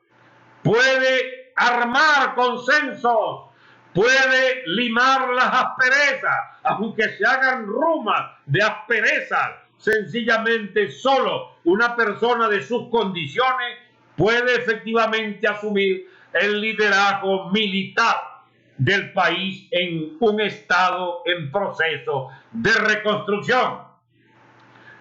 puede armar consensos, puede limar las asperezas, aunque se hagan rumas de asperezas. Sencillamente solo una persona de sus condiciones puede efectivamente asumir el liderazgo militar del país en un estado en proceso de reconstrucción.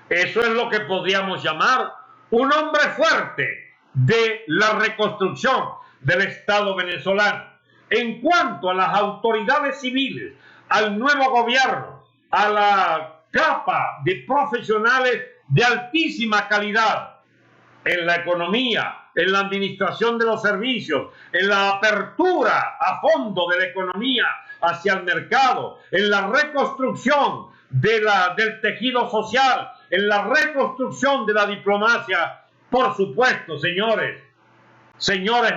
Eso es lo que podríamos llamar un hombre fuerte de la reconstrucción del Estado venezolano. En cuanto a las autoridades civiles, al nuevo gobierno, a la capa de profesionales de altísima calidad en la economía, en la administración de los servicios, en la apertura a fondo de la economía hacia el mercado, en la reconstrucción del tejido social, en la reconstrucción de la diplomacia. Por supuesto, señores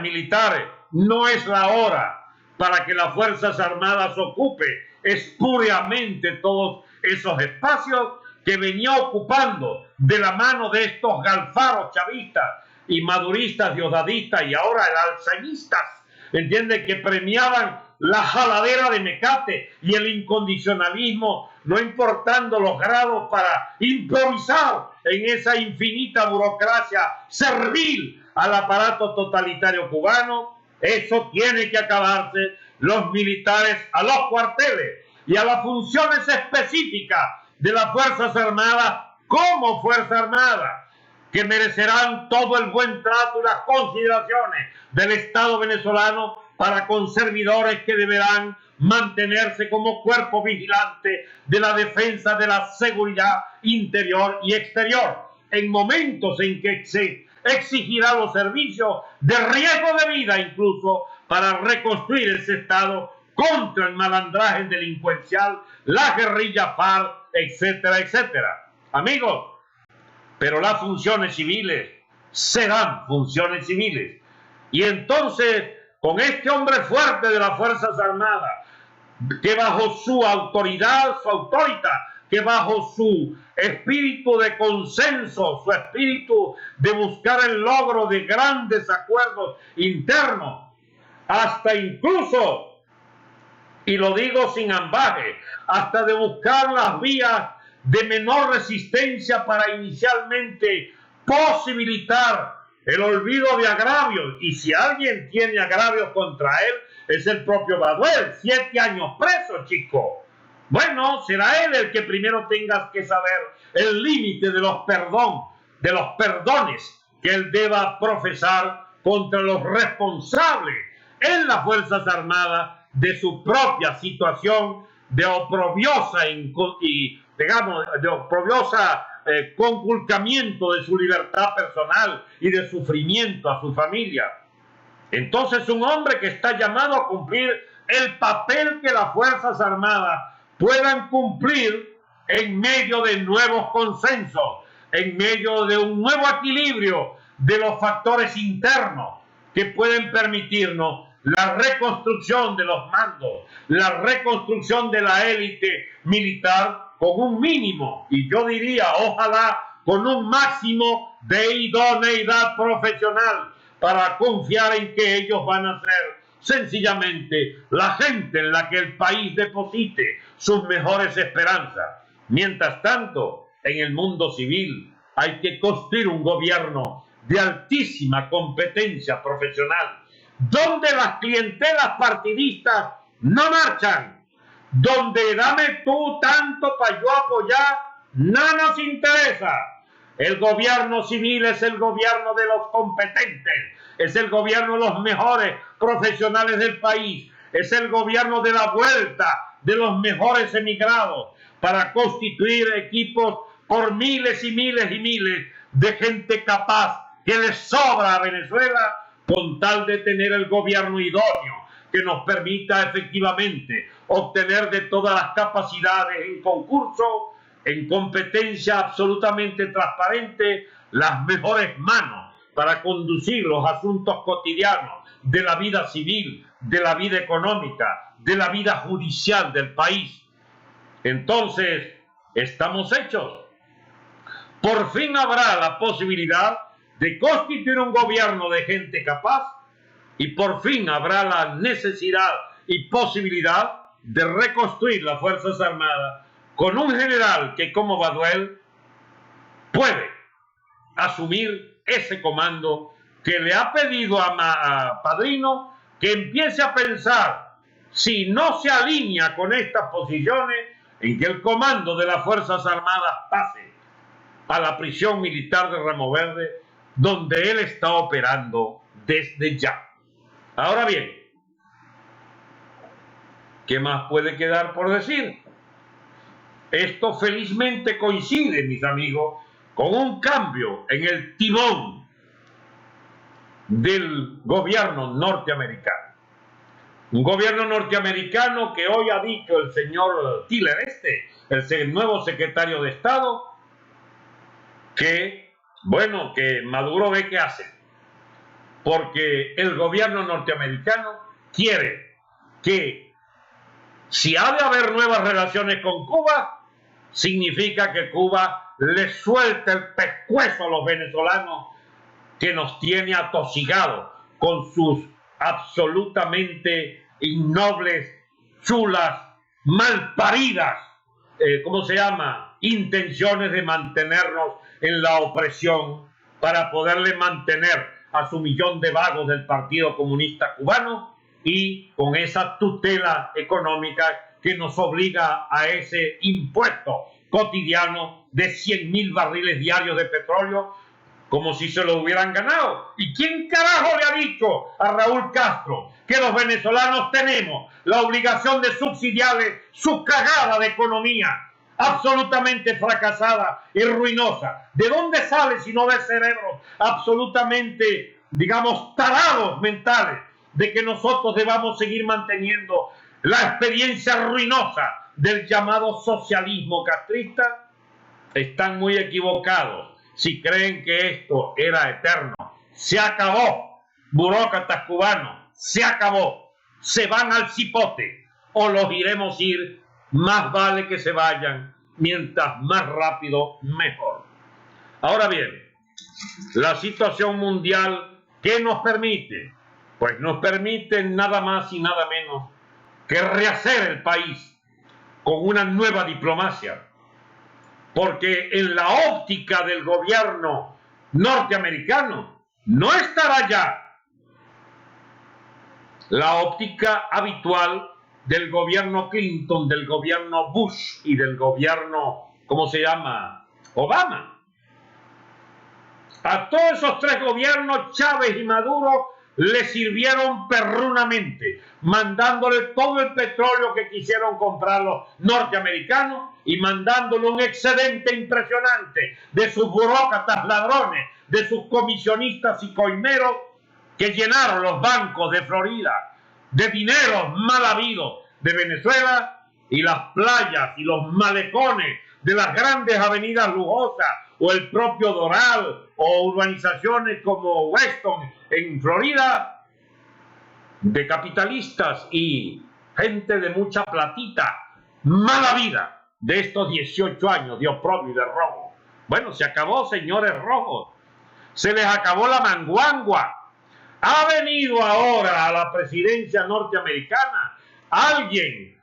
militares, no es la hora para que las Fuerzas Armadas ocupe espuriamente todos esos espacios que venía ocupando de la mano de estos galfaros chavistas y maduristas, diosdadistas y ahora alzañistas, ¿entiende? Que premiaban la jaladera de mecate y el incondicionalismo, no importando los grados, para improvisar en esa infinita burocracia servil al aparato totalitario cubano. Eso tiene que acabarse. Los militares a los cuarteles y a las funciones específicas de las Fuerzas Armadas como Fuerza Armada, que merecerán todo el buen trato y las consideraciones del Estado venezolano para con servidores que deberán mantenerse como cuerpo vigilante de la defensa de la seguridad interior y exterior, en momentos en que se exigirá los servicios de riesgo de vida incluso para reconstruir ese Estado contra el malandraje delincuencial, la guerrilla FARC, etcétera, etcétera. Amigos, pero las funciones civiles serán funciones civiles. Y entonces, con este hombre fuerte de las Fuerzas Armadas, que bajo su autoridad, que bajo su espíritu de consenso, su espíritu de buscar el logro de grandes acuerdos internos, hasta incluso y lo digo sin ambaje, hasta de buscar las vías de menor resistencia para inicialmente posibilitar el olvido de agravios. Y si alguien tiene agravios contra él, es el propio Baduel. 7 años preso, chico. Bueno, será él el que primero tenga que saber el límite de los perdones que él deba profesar contra los responsables en las Fuerzas Armadas de su propia situación de oprobiosa conculcamiento de su libertad personal y de sufrimiento a su familia. Entonces, un hombre que está llamado a cumplir el papel que las Fuerzas Armadas puedan cumplir en medio de nuevos consensos, en medio de un nuevo equilibrio de los factores internos que pueden permitirnos la reconstrucción de los mandos, la reconstrucción de la élite militar con un mínimo, y yo diría, ojalá, con un máximo de idoneidad profesional para confiar en que ellos van a ser sencillamente la gente en la que el país deposite sus mejores esperanzas. Mientras tanto, en el mundo civil hay que construir un gobierno de altísima competencia profesional, donde las clientelas partidistas no marchan, donde dame tú tanto para yo apoyar, no nos interesa. El gobierno civil es el gobierno de los competentes, es el gobierno de los mejores profesionales del país, es el gobierno de la vuelta de los mejores emigrados para constituir equipos por miles y miles y miles de gente capaz que les sobra a Venezuela con tal de tener el gobierno idóneo que nos permita efectivamente obtener de todas las capacidades en concurso, en competencia absolutamente transparente, las mejores manos para conducir los asuntos cotidianos de la vida civil, de la vida económica, de la vida judicial del país. Entonces, estamos hechos. Por fin habrá la posibilidad de constituir un gobierno de gente capaz y por fin habrá la necesidad y posibilidad de reconstruir las Fuerzas Armadas con un general que, como Baduel, puede asumir ese comando que le ha pedido a Padrino que empiece a pensar, si no se alinea con estas posiciones, en que el comando de las Fuerzas Armadas pase a la prisión militar de Ramo Verde, donde él está operando desde ya. Ahora bien, ¿qué más puede quedar por decir? Esto felizmente coincide, mis amigos, con un cambio en el timón del gobierno norteamericano. Un gobierno norteamericano que hoy ha dicho el señor Tiller, el nuevo secretario de Estado, que, bueno, que Maduro ve qué hace. Porque el gobierno norteamericano quiere que, si ha de haber nuevas relaciones con Cuba, significa que Cuba le suelte el pescuezo a los venezolanos que nos tiene atosigados con sus absolutamente innobles, chulas, malparidas, intenciones de mantenernos en la opresión para poderle mantener a su millón de vagos del Partido Comunista Cubano y con esa tutela económica que nos obliga a ese impuesto cotidiano de 100.000 barriles diarios de petróleo como si se lo hubieran ganado. ¿Y quién carajo le ha dicho a Raúl Castro que los venezolanos tenemos la obligación de subsidiarle su cagada de economía absolutamente fracasada y ruinosa? ¿De dónde sale si no de cerebros absolutamente, digamos, tarados mentales de que nosotros debamos seguir manteniendo la experiencia ruinosa del llamado socialismo castrista? Están muy equivocados si creen que esto era eterno. Se acabó, burócratas cubanos, se acabó. Se van al cipote o los iremos ir. Más vale que se vayan, mientras más rápido, mejor. Ahora bien, la situación mundial, ¿qué nos permite? Pues nos permite nada más y nada menos que rehacer el país con una nueva diplomacia, porque en la óptica del gobierno norteamericano no estará ya la óptica habitual del gobierno Clinton, del gobierno Bush y del gobierno, ¿cómo se llama?, Obama. A todos esos tres gobiernos, Chávez y Maduro, le sirvieron perrunamente, mandándole todo el petróleo que quisieron comprar los norteamericanos y mandándole un excedente impresionante de sus burócratas ladrones, de sus comisionistas y coimeros que llenaron los bancos de Florida de dinero mal habido de Venezuela, y las playas y los malecones de las grandes avenidas lujosas o el propio Doral o urbanizaciones como Weston en Florida, de capitalistas y gente de mucha platita, mala vida de estos 18 años de oprobio y de robo. Bueno, se acabó, señores rojos, se les acabó la manguangua. Ha venido ahora a la presidencia norteamericana alguien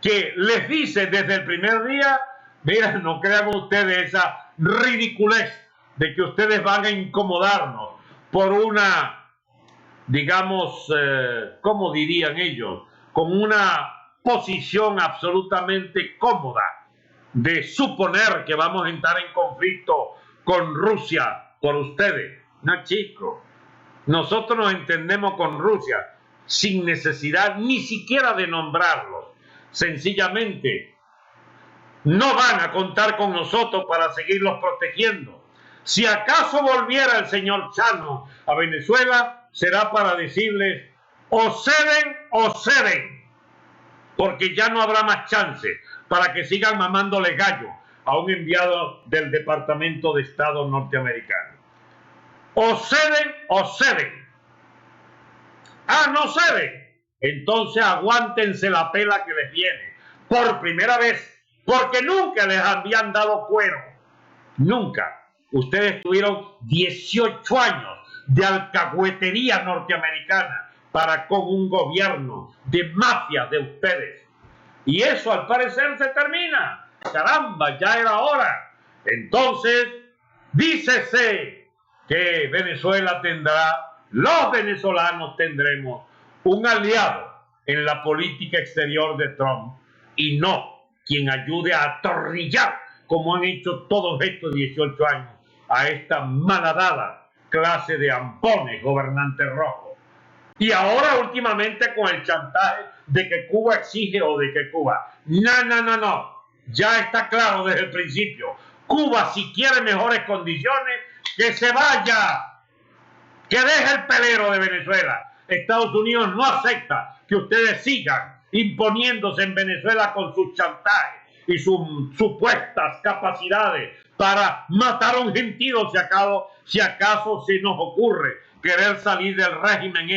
que les dice desde el primer día: mira, no crean ustedes esa ridiculez de que ustedes van a incomodarnos por una, digamos, ¿cómo dirían ellos?, con una posición absolutamente cómoda de suponer que vamos a entrar en conflicto con Rusia por ustedes. No, chicos, nosotros nos entendemos con Rusia sin necesidad ni siquiera de nombrarlos. Sencillamente no van a contar con nosotros para seguirlos protegiendo. Si acaso volviera el señor Chano a Venezuela, será para decirles: o ceden, porque ya no habrá más chance para que sigan mamándole gallo a un enviado del Departamento de Estado norteamericano. O ceden. Ah, no ceden. Entonces aguántense la pela que les viene por primera vez, porque nunca les habían dado cuero. Nunca. Ustedes tuvieron 18 años de alcahuetería norteamericana para con un gobierno de mafia de ustedes. Y eso al parecer se termina. Caramba, ya era hora. Entonces, dícese que Venezuela tendrá, los venezolanos tendremos un aliado en la política exterior de Trump, y no quien ayude a atornillar, como han hecho todos estos 18 años, a esta malhadada clase de ampones gobernantes rojos. Y ahora últimamente con el chantaje de que Cuba exige o de que Cuba... No. Ya está claro desde el principio. Cuba, si quiere mejores condiciones, que se vaya, que deje el pelero de Venezuela. Estados Unidos no acepta que ustedes sigan imponiéndose en Venezuela con sus chantajes y sus supuestas capacidades para matar a un gentío si acaso se nos ocurre querer salir del régimen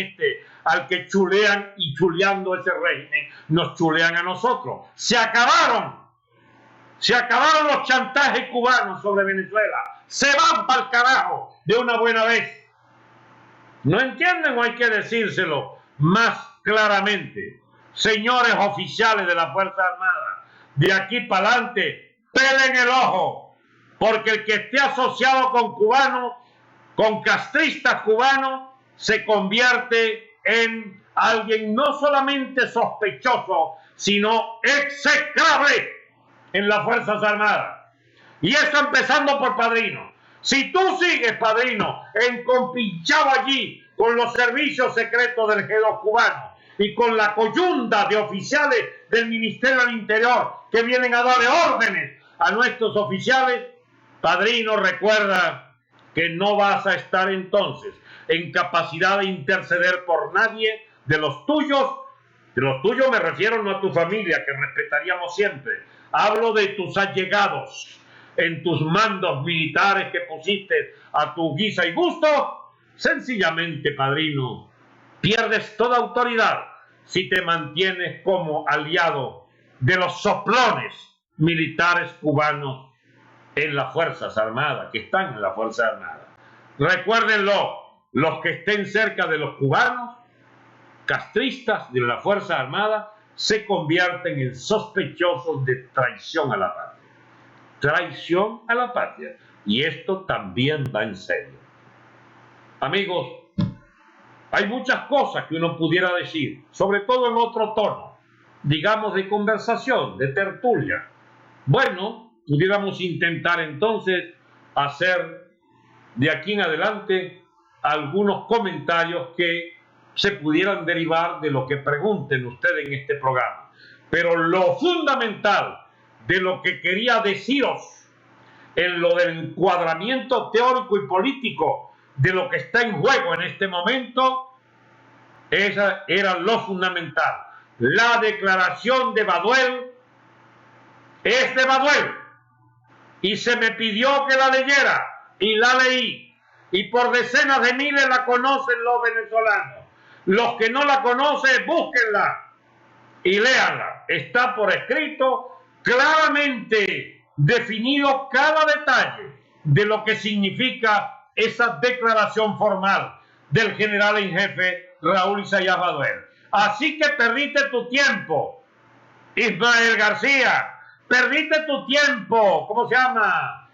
al que chulean, y chuleando ese régimen nos chulean a nosotros. Se acabaron los chantajes cubanos sobre Venezuela. Se van para el carajo de una buena vez. ¿No entienden o hay que decírselo más claramente? Señores oficiales de la Fuerza Armada, de aquí para adelante, pelen el ojo, porque el que esté asociado con cubanos, con castristas cubanos, se convierte en alguien no solamente sospechoso, sino execrable en las Fuerzas Armadas. Y eso empezando por Padrino. Si tú sigues, Padrino, encompinchado allí con los servicios secretos del G2 cubano y con la coyunda de oficiales del Ministerio del Interior que vienen a darle órdenes a nuestros oficiales, Padrino, recuerda que no vas a estar entonces en capacidad de interceder por nadie de los tuyos. De los tuyos me refiero no a tu familia, que respetaríamos siempre. Hablo de tus allegados en tus mandos militares que pusiste a tu guisa y gusto. Sencillamente, Padrino, pierdes toda autoridad si te mantienes como aliado de los soplones militares cubanos en las Fuerzas Armadas, que están en las Fuerzas Armadas. Recuérdenlo, los que estén cerca de los cubanos, castristas de la Fuerza Armada, se convierten en sospechosos de traición a la patria. Traición a la patria. Y esto también va en serio. Amigos, hay muchas cosas que uno pudiera decir, sobre todo en otro tono, digamos de conversación, de tertulia. Bueno, pudiéramos intentar entonces hacer de aquí en adelante algunos comentarios que se pudieran derivar de lo que pregunten ustedes en este programa. Pero lo fundamental de lo que quería deciros en lo del encuadramiento teórico y político de lo que está en juego en este momento, esa era lo fundamental. La declaración de Baduel es de Baduel y se me pidió que la leyera y la leí, y por decenas de miles la conocen los venezolanos. Los que no la conocen, búsquenla y léanla. Está por escrito, claramente definido cada detalle de lo que significa esa declaración formal del general en jefe Raúl Isaías Baduel. Así que perdiste tu tiempo, Ismael García, perdiste tu tiempo, ¿cómo se llama?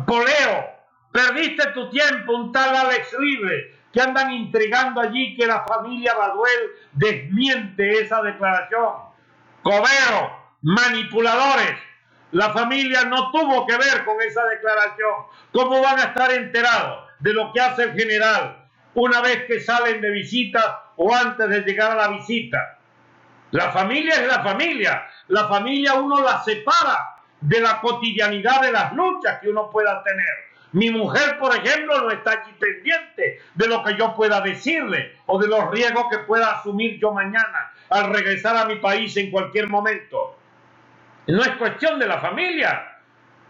Poleo, perdiste tu tiempo, un tal Alex Libre, que andan intrigando allí que la familia Baduel desmiente esa declaración. Cobero, manipuladores, la familia no tuvo que ver con esa declaración. ¿Cómo van a estar enterados de lo que hace el general una vez que salen de visita o antes de llegar a la visita? La familia es la familia. La familia uno la separa de la cotidianidad de las luchas que uno pueda tener. Mi mujer, por ejemplo, no está aquí pendiente de lo que yo pueda decirle o de los riesgos que pueda asumir yo mañana al regresar a mi país en cualquier momento. No es cuestión de la familia.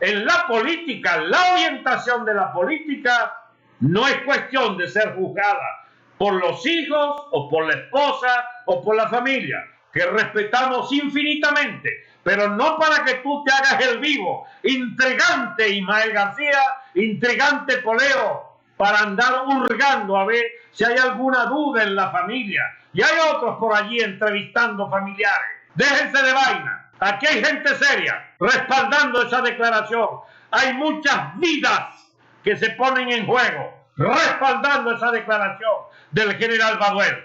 En la política, la orientación de la política no es cuestión de ser juzgada por los hijos o por la esposa o por la familia, que respetamos infinitamente, pero no para que tú te hagas el vivo, intrigante Ismael García, intrigante Poleo, para andar hurgando a ver si hay alguna duda en la familia. Y hay otros por allí entrevistando familiares. Déjense de vaina. Aquí hay gente seria respaldando esa declaración. Hay muchas vidas que se ponen en juego respaldando esa declaración del general Baduel.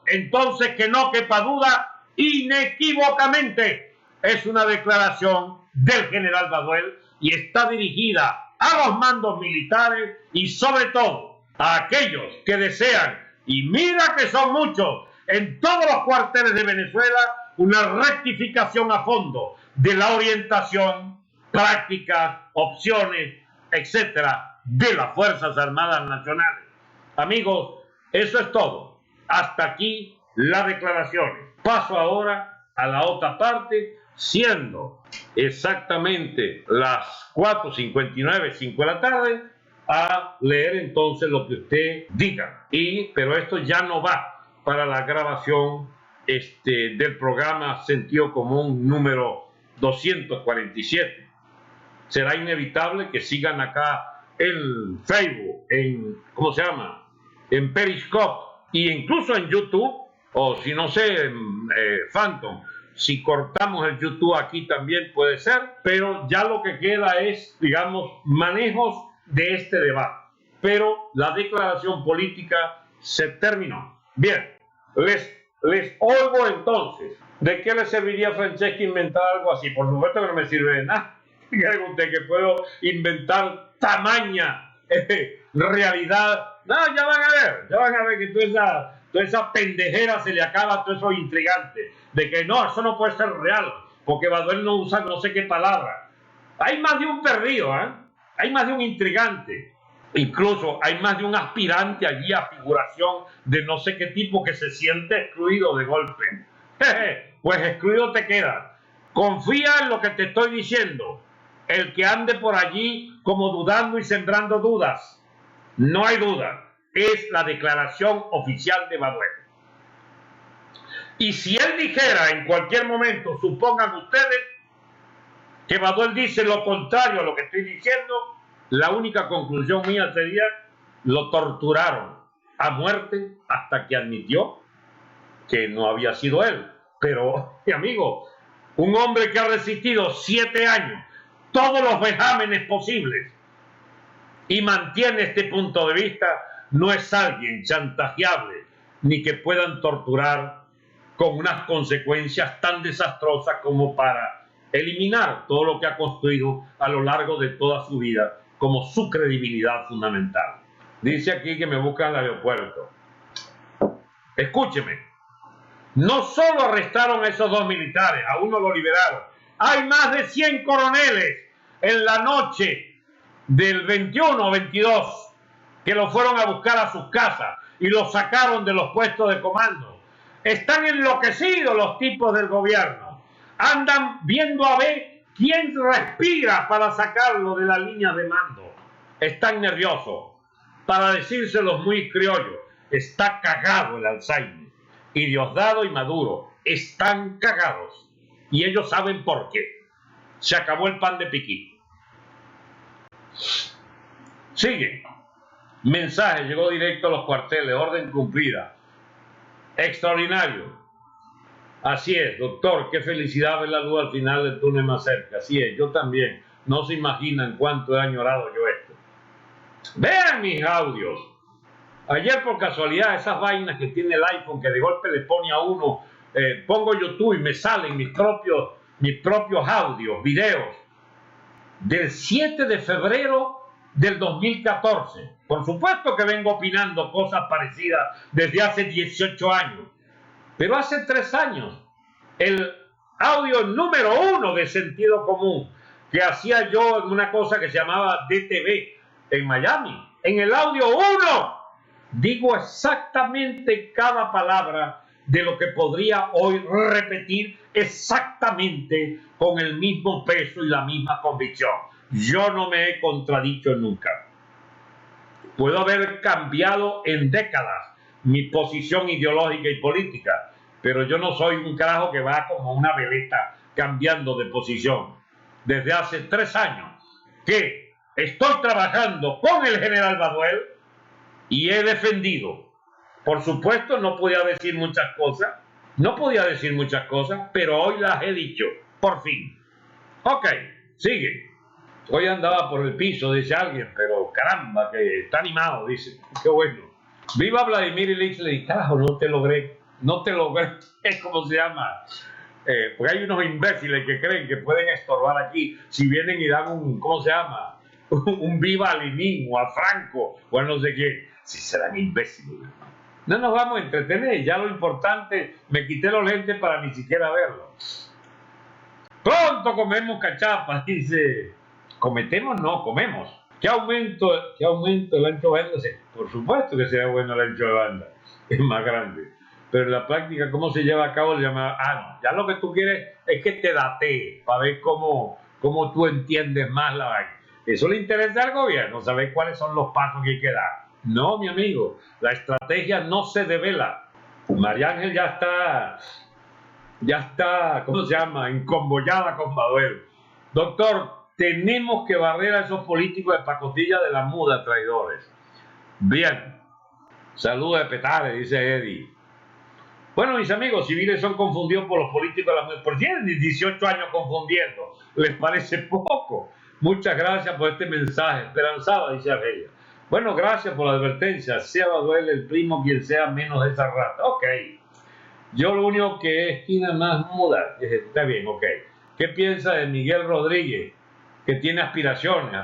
Entonces, que no quepa duda, inequívocamente es una declaración del general Baduel y está dirigida a los mandos militares y sobre todo a aquellos que desean, y mira que son muchos, en todos los cuarteles de Venezuela, una rectificación a fondo de la orientación, prácticas, opciones, etcétera, de las Fuerzas Armadas Nacionales. Amigos, eso es todo. Hasta aquí las declaraciones. Paso ahora a la otra parte, siendo exactamente las 4:59, 5 de la tarde, a leer entonces lo que usted diga. Pero esto ya no va para la grabación del programa Sentido Común número 247. Será inevitable que sigan acá en Facebook, ¿cómo se llama? En Periscope, e incluso en YouTube, o si no sé, Phantom. Si cortamos el YouTube aquí también puede ser, pero ya lo que queda es, digamos, manejos de este debate. Pero la declaración política se terminó. Bien, les oigo entonces. ¿De qué le serviría a Francesca inventar algo así? Por supuesto que no me sirve de nada. ¿Cree usted que puedo inventar tamaña realidad? No, ya van a ver que toda esa pendejera se le acaba a todo eso intrigante. De que no, eso no puede ser real, porque Baduel no usa no sé qué palabra. Hay más de un perdido, hay más de un intrigante. Incluso hay más de un aspirante allí a figuración de no sé qué tipo que se siente excluido de golpe. Pues excluido te quedas. Confía en lo que te estoy diciendo. El que ande por allí como dudando y sembrando dudas. No hay duda. Es la declaración oficial de Baduel. Y si él dijera en cualquier momento, supongan ustedes, que Baduel dice lo contrario a lo que estoy diciendo, la única conclusión mía sería, lo torturaron a muerte hasta que admitió que no había sido él. Pero, mi amigo, un hombre que ha resistido 7 años, todos los vejámenes posibles, y mantiene este punto de vista, no es alguien chantajeable, ni que puedan torturar con unas consecuencias tan desastrosas como para eliminar todo lo que ha construido a lo largo de toda su vida como su credibilidad fundamental. Dice aquí que me busca en el aeropuerto. Escúcheme, no solo arrestaron a esos 2 militares, a uno lo liberaron, hay más de 100 coroneles en la noche del 21 o 22 que lo fueron a buscar a sus casas y los sacaron de los puestos de comando. Están enloquecidos los tipos del gobierno. Andan viendo a ver quién respira para sacarlo de la línea de mando. Están nerviosos. Para decírselos muy criollos, está cagado el Alzheimer. Y Diosdado y Maduro están cagados. Y ellos saben por qué. Se acabó el pan de piquín. Sigue. Mensaje llegó directo a los cuarteles. Orden cumplida. Extraordinario. Así es, doctor. Qué felicidad ver la luz al final del túnel más cerca. Así es, yo también. No se imaginan cuánto he añorado yo esto. Vean mis audios. Ayer por casualidad esas vainas que tiene el iPhone que de golpe le pone a uno, pongo YouTube y me salen mis propios audios, videos del 7 de febrero del 2014. Por supuesto que vengo opinando cosas parecidas desde hace 18 años, pero hace 3 años el audio número 1 de Sentido Común que hacía yo en una cosa que se llamaba DTV en Miami, en el audio 1 digo exactamente cada palabra de lo que podría hoy repetir exactamente con el mismo peso y la misma convicción. Yo no me he contradicho nunca. Puedo haber cambiado en décadas mi posición ideológica y política, pero yo no soy un carajo que va como una veleta cambiando de posición. Desde hace 3 años que estoy trabajando con el general Baduel y he defendido. Por supuesto, no podía decir muchas cosas, pero hoy las he dicho, por fin. Ok, sigue. Hoy andaba por el piso, dice alguien, pero caramba, que está animado, dice. Qué bueno. Viva Vladimir Ilich Lenin. Carajo, no te logré, es como se llama. Porque hay unos imbéciles que creen que pueden estorbar aquí si vienen y dan un, ¿cómo se llama? Un viva a Lenin o a Franco o a no sé quién. Si serán imbéciles. No nos vamos a entretener, ya lo importante, me quité los lentes para ni siquiera verlo. Pronto comemos cachapas, dice. Cometemos, no, comemos. ¿Qué aumento el ancho de banda? Por supuesto que sería bueno el ancho de banda, es más grande. Pero en la práctica, ¿cómo se lleva a cabo el llamado? No, ya lo que tú quieres es que te datee, para ver cómo tú entiendes más la vaina. Eso le interesa al gobierno, saber cuáles son los pasos que hay que dar. No, mi amigo, la estrategia no se devela. María Ángel ya está, ¿cómo se llama? Encombollada con Baduel. Doctor, tenemos que barrer a esos políticos de pacotilla de la muda, traidores. Bien. Saludos de petare, dice Eddie. Bueno, mis amigos, civiles son confundidos por los políticos de la muda. Por tienen 18 años confundiendo. ¿Les parece poco? Muchas gracias por este mensaje. Esperanzada, dice Argelia. Bueno, gracias por la advertencia. Sea Baduel el primo, quien sea, menos de esa rata. Ok. Yo lo único que es esquina más muda. Está bien, ok. ¿Qué piensa de Miguel Rodríguez? Que tiene aspiraciones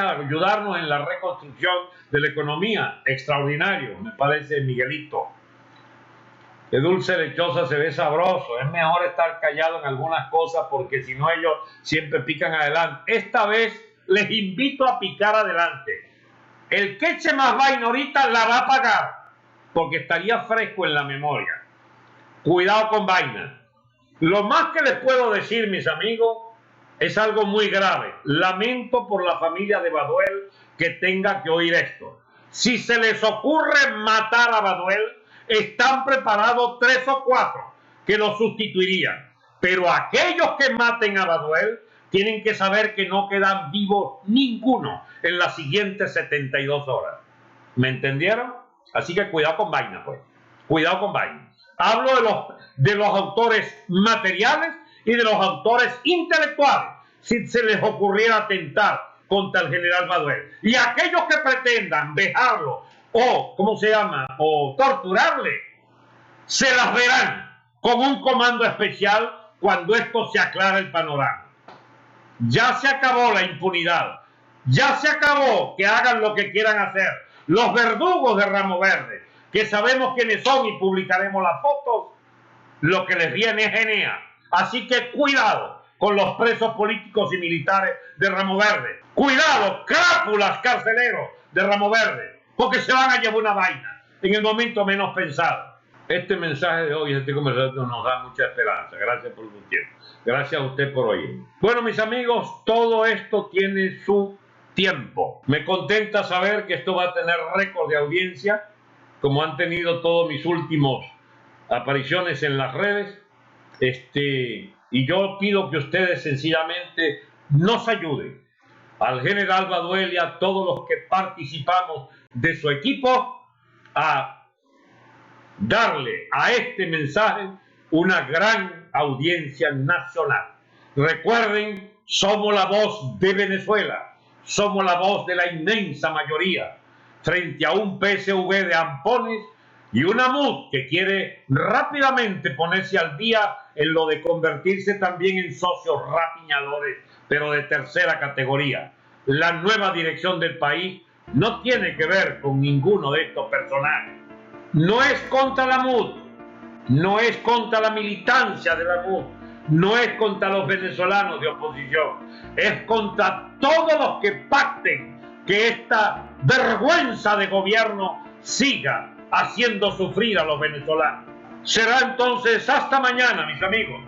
a ayudarnos en la reconstrucción de la economía. Extraordinario, me parece, Miguelito. De dulce lechosa se ve sabroso. Es mejor estar callado en algunas cosas porque si no ellos siempre pican adelante. Esta vez les invito a picar adelante. El que eche más vaina ahorita la va a pagar porque estaría fresco en la memoria. Cuidado con vaina. Lo más que les puedo decir, mis amigos, es algo muy grave. Lamento por la familia de Baduel que tenga que oír esto. Si se les ocurre matar a Baduel, están preparados 3 o 4 que lo sustituirían. Pero aquellos que maten a Baduel tienen que saber que no quedan vivos ninguno en las siguientes 72 horas. ¿Me entendieron? Así que cuidado con vaina, pues. Cuidado con vaina. Hablo de los autores materiales y de los autores intelectuales, si se les ocurriera atentar contra el general Baduel. Y aquellos que pretendan dejarlo o, o torturarle, se las verán con un comando especial cuando esto se aclara el panorama. Ya se acabó la impunidad, ya se acabó que hagan lo que quieran hacer los verdugos de Ramo Verde, que sabemos quiénes son y publicaremos las fotos. Lo que les viene es genial. Así que cuidado con los presos políticos y militares de Ramo Verde. Cuidado, crápulas carceleros de Ramo Verde, porque se van a llevar una vaina en el momento menos pensado. Este mensaje de hoy, este conversatorio nos da mucha esperanza. Gracias por su tiempo. Gracias a usted por oír. Bueno, mis amigos, todo esto tiene su tiempo. Me contenta saber que esto va a tener récord de audiencia, como han tenido todos mis últimos apariciones en las redes. Y yo pido que ustedes sencillamente nos ayuden al general Baduel y a todos los que participamos de su equipo a darle a este mensaje una gran audiencia nacional. Recuerden, somos la voz de Venezuela, somos la voz de la inmensa mayoría frente a un PSV de ampones y una MUD que quiere rápidamente ponerse al día en lo de convertirse también en socios rapiñadores, pero de tercera categoría. La nueva dirección del país no tiene que ver con ninguno de estos personajes. No es contra la MUD, no es contra la militancia de la MUD, no es contra los venezolanos de oposición, es contra todos los que pacten que esta vergüenza de gobierno siga haciendo sufrir a los venezolanos. Será entonces hasta mañana, mis amigos.